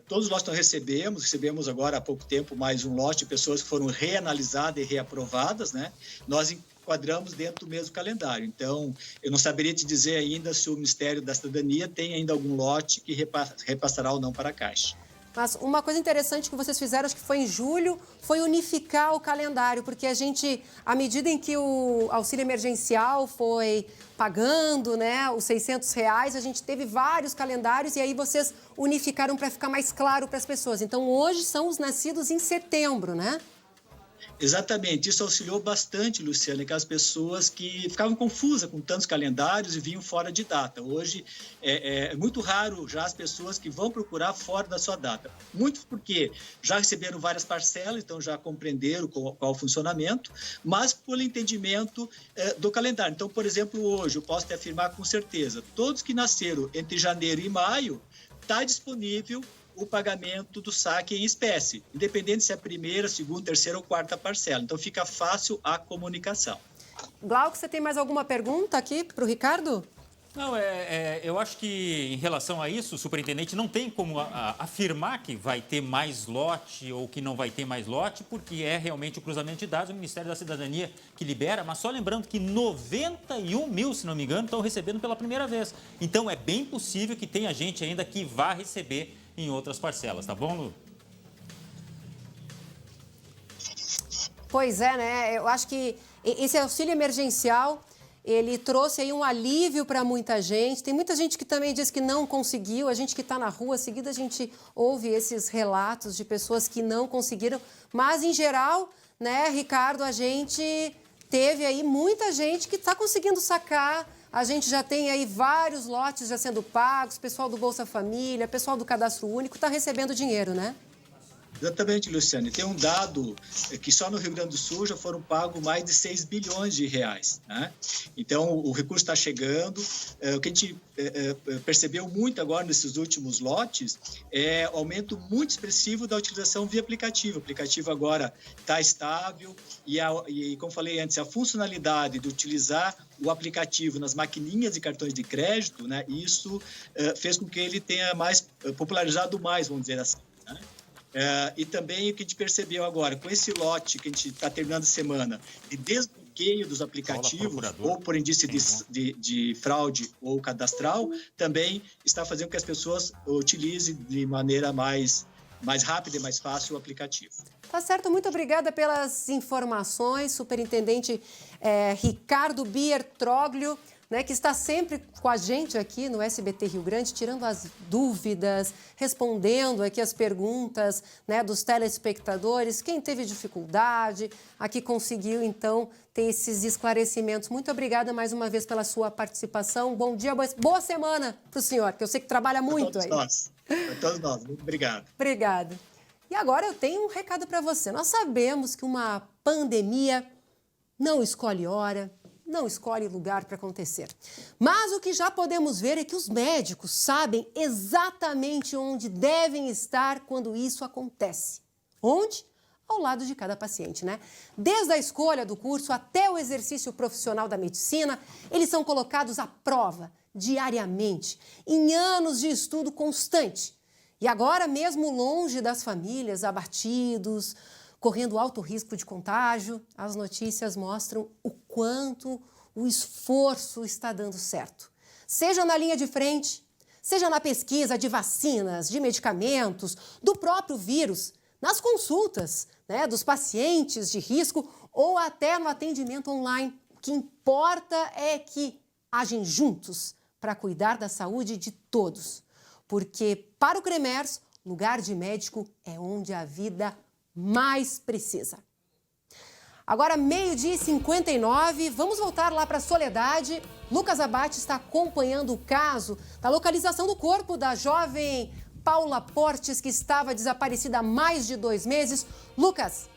todos os lotes que nós recebemos agora há pouco tempo mais um lote de pessoas que foram reanalisadas e reaprovadas, né? Nós enquadramos dentro do mesmo calendário. Então, eu não saberia te dizer ainda se o Ministério da Cidadania tem ainda algum lote que repassará ou não para a Caixa. Mas uma coisa interessante que vocês fizeram, acho que foi em julho, foi unificar o calendário, porque a gente, à medida em que o auxílio emergencial foi pagando, né, os R$600, a gente teve vários calendários e aí vocês unificaram para ficar mais claro para as pessoas. Então, hoje são os nascidos em setembro, né? Exatamente, isso auxiliou bastante, Luciana, aquelas pessoas que ficavam confusas com tantos calendários e vinham fora de data. Hoje é muito raro já as pessoas que vão procurar fora da sua data. Muitos porque já receberam várias parcelas, então já compreenderam qual o funcionamento, mas pelo entendimento do calendário. Então, por exemplo, hoje eu posso te afirmar com certeza, todos que nasceram entre janeiro e maio, está disponível o pagamento do saque em espécie, independente se é a primeira, segunda, terceira ou quarta parcela. Então, fica fácil a comunicação. Glauco, você tem mais alguma pergunta aqui para o Ricardo? Não, eu acho que em relação a isso, o superintendente não tem como afirmar que vai ter mais lote ou que não vai ter mais lote, porque é realmente o cruzamento de dados, o Ministério da Cidadania que libera, mas só lembrando que 91 mil, se não me engano, estão recebendo pela primeira vez. Então, é bem possível que tenha gente ainda que vá receber em outras parcelas, tá bom, Lu? Pois é, né? Eu acho que esse auxílio emergencial, ele trouxe aí um alívio para muita gente. Tem muita gente que também diz que não conseguiu. A gente que está na rua, seguida a gente ouve esses relatos de pessoas que não conseguiram. Mas, em geral, né, Ricardo, a gente teve aí muita gente que está conseguindo sacar. A gente já tem aí vários lotes já sendo pagos, pessoal do Bolsa Família, pessoal do Cadastro Único está recebendo dinheiro, né? Exatamente, Luciane. Tem um dado que só no Rio Grande do Sul já foram pagos mais de 6 bilhões de reais, né? Então, o recurso está chegando. O que a gente percebeu muito agora nesses últimos lotes é o aumento muito expressivo da utilização via aplicativo. O aplicativo agora está estável e, como falei antes, a funcionalidade de utilizar o aplicativo nas maquininhas de cartões de crédito, né? Isso fez com que ele tenha popularizado mais, vamos dizer assim, né? E também o que a gente percebeu agora, com esse lote que a gente está terminando a semana, de desbloqueio dos aplicativos, ou por indício de fraude ou cadastral, também está fazendo com que as pessoas utilizem de maneira mais rápida e mais fácil o aplicativo. Tá certo, muito obrigada pelas informações, superintendente Ricardo Biertroglio, né, que está sempre com a gente aqui no SBT Rio Grande, tirando as dúvidas, respondendo aqui as perguntas, né, dos telespectadores. Quem teve dificuldade, aqui conseguiu, então, ter esses esclarecimentos. Muito obrigada mais uma vez pela sua participação. Bom dia, boa semana para o senhor, que eu sei que trabalha muito aí. Para todos nós. Muito obrigado. Obrigada. E agora eu tenho um recado para você. Nós sabemos que uma pandemia não escolhe hora, não escolhe lugar para acontecer. Mas o que já podemos ver é que os médicos sabem exatamente onde devem estar quando isso acontece. Onde? Ao lado de cada paciente, né? Desde a escolha do curso até o exercício profissional da medicina, eles são colocados à prova diariamente, em anos de estudo constante. E agora, mesmo longe das famílias, abatidos, correndo alto risco de contágio, as notícias mostram o quanto o esforço está dando certo. Seja na linha de frente, seja na pesquisa de vacinas, de medicamentos, do próprio vírus, nas consultas, né, dos pacientes de risco ou até no atendimento online. O que importa é que agem juntos para cuidar da saúde de todos. Porque, para o CREMERS, lugar de médico é onde a vida mais precisa. Agora, 12h59, vamos voltar lá para Soledade. Lucas Abate está acompanhando o caso da localização do corpo da jovem Paula Portes, que estava desaparecida há mais de 2 meses. Lucas.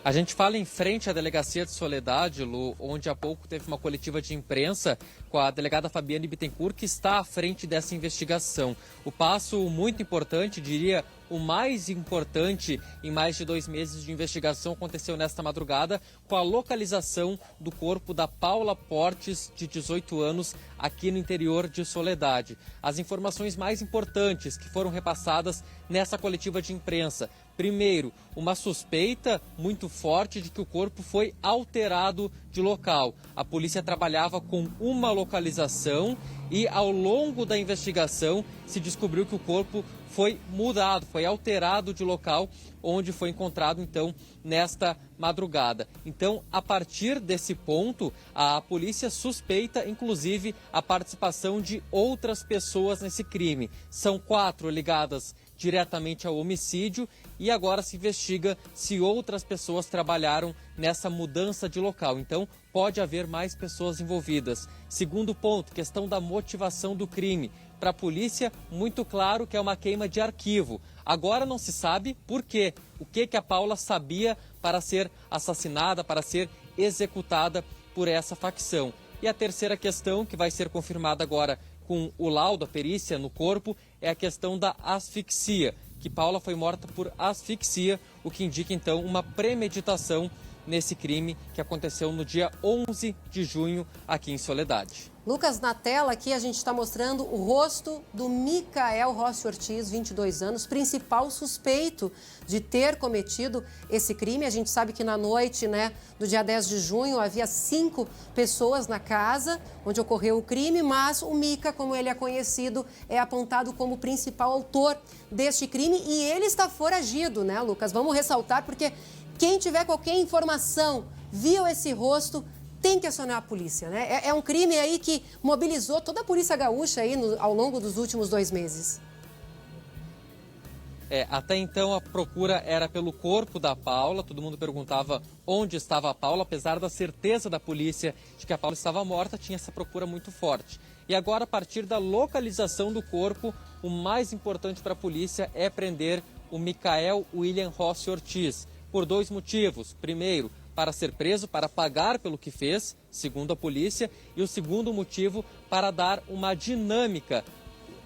A gente fala em frente à delegacia de Soledade, Lu, onde há pouco teve uma coletiva de imprensa com a delegada Fabiane Bittencourt, que está à frente dessa investigação. O passo muito importante, diria o mais importante em mais de 2 meses de investigação, aconteceu nesta madrugada com a localização do corpo da Paula Portes, de 18 anos, aqui no interior de Soledade. As informações mais importantes que foram repassadas nessa coletiva de imprensa. Primeiro, uma suspeita muito forte de que o corpo foi alterado de local. A polícia trabalhava com uma localização e, ao longo da investigação, se descobriu que o corpo foi mudado, foi alterado de local, onde foi encontrado, então, nesta madrugada. Então, a partir desse ponto, a polícia suspeita, inclusive, a participação de outras pessoas nesse crime. São 4 ligadas diretamente ao homicídio e agora se investiga se outras pessoas trabalharam nessa mudança de local. Então, pode haver mais pessoas envolvidas. Segundo ponto, questão da motivação do crime. Para a polícia, muito claro que é uma queima de arquivo. Agora não se sabe por quê. O que a Paula sabia para ser assassinada, para ser executada por essa facção. E a terceira questão, que vai ser confirmada agora com o laudo, a perícia no corpo, é a questão da asfixia, que Paula foi morta por asfixia, o que indica então uma premeditação nesse crime que aconteceu no dia 11 de junho aqui em Soledade. Lucas, na tela aqui a gente está mostrando o rosto do Micael Rossi Ortiz, 22 anos, principal suspeito de ter cometido esse crime. A gente sabe que na noite, do dia 10 de junho, havia 5 pessoas na casa onde ocorreu o crime, mas o Mica, como ele é conhecido, é apontado como principal autor deste crime e ele está foragido, né, Lucas? Vamos ressaltar porque quem tiver qualquer informação, viu esse rosto, tem que acionar a polícia, né? É um crime aí que mobilizou toda a polícia gaúcha aí ao longo dos últimos 2 meses. Até então a procura era pelo corpo da Paula, todo mundo perguntava onde estava a Paula, apesar da certeza da polícia de que a Paula estava morta, tinha essa procura muito forte. E agora, a partir da localização do corpo, o mais importante para a polícia é prender o Micael William Rossi Ortiz, por 2 motivos. Primeiro, para ser preso, para pagar pelo que fez, segundo a polícia, e o segundo motivo, para dar uma dinâmica,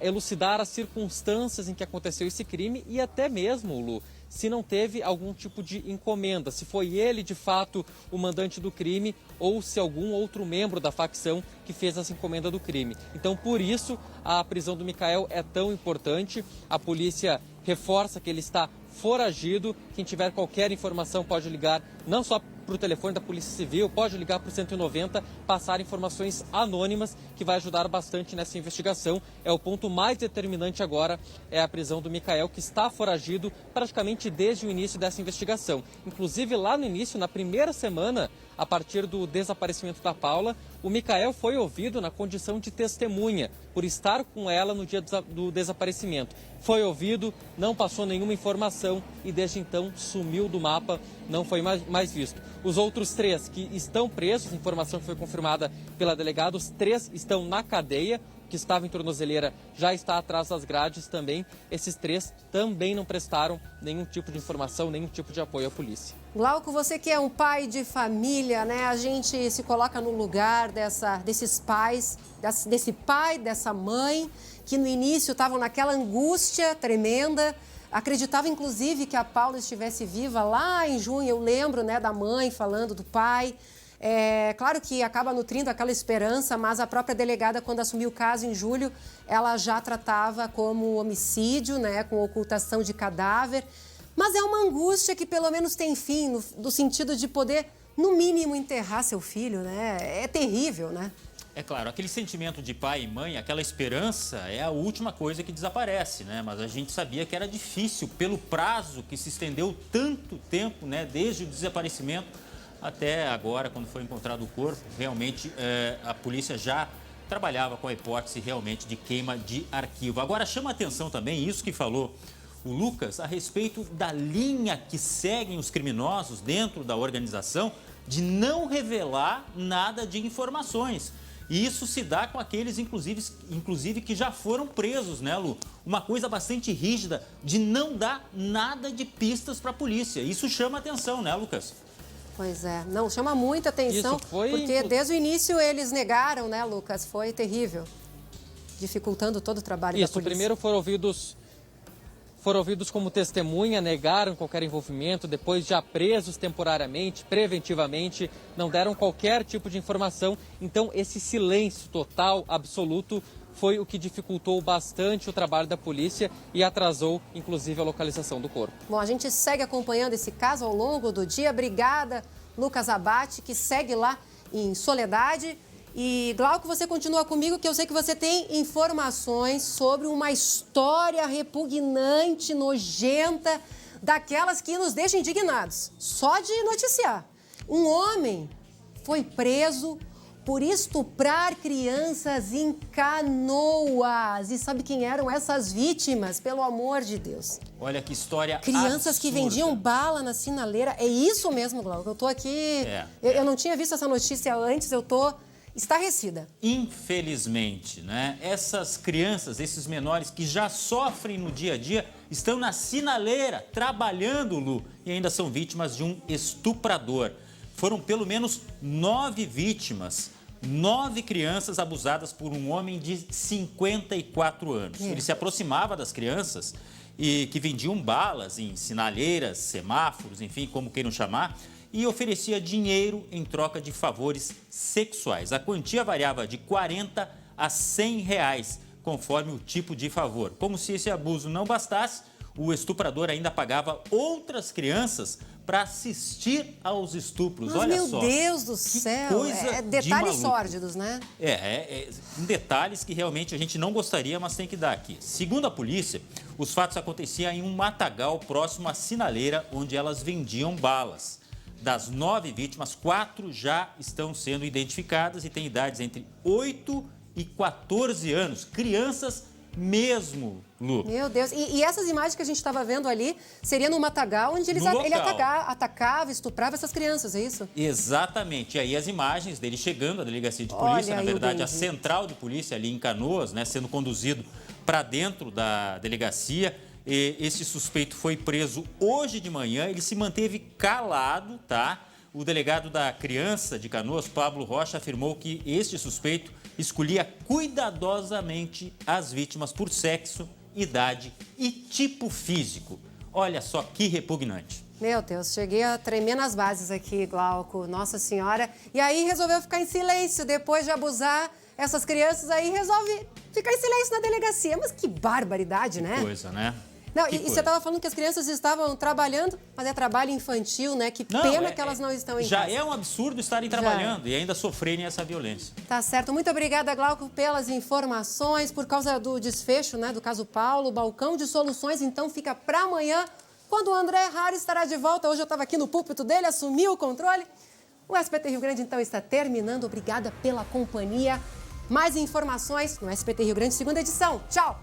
elucidar as circunstâncias em que aconteceu esse crime e até mesmo, Lu, se não teve algum tipo de encomenda, se foi ele de fato o mandante do crime ou se algum outro membro da facção que fez essa encomenda do crime. Então, por isso, a prisão do Micael é tão importante. A polícia reforça que ele está foragido. Quem tiver qualquer informação pode ligar não só para o telefone da Polícia Civil, pode ligar para o 190, passar informações anônimas, que vai ajudar bastante nessa investigação. É o ponto mais determinante agora, é a prisão do Micael, que está foragido praticamente desde o início dessa investigação. Inclusive, lá no início, na primeira semana, a partir do desaparecimento da Paula, o Micael foi ouvido na condição de testemunha, por estar com ela no dia do desaparecimento. Foi ouvido, não passou nenhuma informação e desde então sumiu do mapa, não foi mais visto. Os outros 3 que estão presos, informação que foi confirmada pela delegada, os 3 estão na cadeia, que estava em tornozeleira já está atrás das grades também. Esses 3 também não prestaram nenhum tipo de informação, nenhum tipo de apoio à polícia. Glauco, você que é um pai de família, né? A gente se coloca no lugar desses pais, desse pai, dessa mãe, que no início estavam naquela angústia tremenda. Acreditava, inclusive, que a Paula estivesse viva lá em junho. Eu lembro, da mãe falando do pai. Claro que acaba nutrindo aquela esperança, mas a própria delegada, quando assumiu o caso em julho, ela já tratava como homicídio, com ocultação de cadáver. Mas é uma angústia que pelo menos tem fim, no sentido de poder, no mínimo, enterrar seu filho, né? É terrível, né? É claro, aquele sentimento de pai e mãe, aquela esperança é a última coisa que desaparece, né? Mas a gente sabia que era difícil pelo prazo que se estendeu tanto tempo, né? Desde o desaparecimento até agora, quando foi encontrado o corpo. Realmente a polícia já trabalhava com a hipótese realmente de queima de arquivo. Agora chama a atenção também isso que falou o Lucas a respeito da linha que seguem os criminosos dentro da organização de não revelar nada de informações. E isso se dá com aqueles, inclusive, que já foram presos, né, Lu? Uma coisa bastante rígida de não dar nada de pistas para a polícia. Isso chama atenção, né, Lucas? Pois é, não, chama muita atenção, porque desde o início eles negaram, né, Lucas? Foi terrível, dificultando todo o trabalho da polícia. Primeiro foram ouvidos como testemunha, negaram qualquer envolvimento, depois já presos temporariamente, preventivamente, não deram qualquer tipo de informação. Então, esse silêncio total, absoluto, foi o que dificultou bastante o trabalho da polícia e atrasou, inclusive, a localização do corpo. Bom, a gente segue acompanhando esse caso ao longo do dia. Obrigada, Lucas Abate, que segue lá em Soledade. E, Glauco, você continua comigo, que eu sei que você tem informações sobre uma história repugnante, nojenta, daquelas que nos deixam indignados. Só de noticiar. Um homem foi preso por estuprar crianças em Canoas. E sabe quem eram essas vítimas? Pelo amor de Deus. Olha que história Crianças absurda. que vendiam bala na sinaleira. É isso mesmo, Glauco. Eu tô aqui... Eu não tinha visto essa notícia antes, eu tô estarrecida. Infelizmente, né? Essas crianças, esses menores que já sofrem no dia a dia, estão na sinaleira, trabalhando, Lu, e ainda são vítimas de um estuprador. Foram pelo menos 9 vítimas, 9 crianças abusadas por um homem de 54 anos. Ele se aproximava das crianças e que vendiam balas em sinaleiras, semáforos, enfim, como queiram chamar, e oferecia dinheiro em troca de favores sexuais. A quantia variava de 40 a 100 reais, conforme o tipo de favor. Como se esse abuso não bastasse, o estuprador ainda pagava outras crianças para assistir aos estupros. Mas, olha só. Meu Deus do céu, coisa detalhes de sórdidos, né? Detalhes que realmente a gente não gostaria, mas tem que dar aqui. Segundo a polícia, os fatos aconteciam em um matagal próximo à sinaleira, onde elas vendiam balas. Das 9 vítimas, 4 já estão sendo identificadas e têm idades entre 8 e 14 anos. Crianças mesmo, Lu. Meu Deus. E essas imagens que a gente estava vendo ali, seria no matagal, onde ele atacava, estuprava essas crianças, é isso? Exatamente. E aí as imagens dele chegando à delegacia de polícia, na verdade, a central de polícia ali em Canoas, né, sendo conduzido para dentro da delegacia. Esse suspeito foi preso hoje de manhã, ele se manteve calado, tá? O delegado da criança de Canoas, Pablo Rocha, afirmou que este suspeito escolhia cuidadosamente as vítimas por sexo, idade e tipo físico. Olha só que repugnante. Meu Deus, cheguei a tremer nas bases aqui, Glauco, Nossa Senhora. E aí resolveu ficar em silêncio, depois de abusar essas crianças, aí resolve ficar em silêncio na delegacia. Mas que barbaridade, né? Que coisa, né? Não, e você estava falando que as crianças estavam trabalhando, mas é trabalho infantil, né? Que pena que elas não estão em casa. Já é um absurdo estarem trabalhando e ainda sofrerem essa violência. Tá certo. Muito obrigada, Glauco, pelas informações. Por causa do desfecho, né, do caso Paulo, o balcão de soluções, então, fica para amanhã, quando o André Raro estará de volta. Hoje eu estava aqui no púlpito dele, assumiu o controle. O SBT Rio Grande, então, está terminando. Obrigada pela companhia. Mais informações no SBT Rio Grande, segunda edição. Tchau!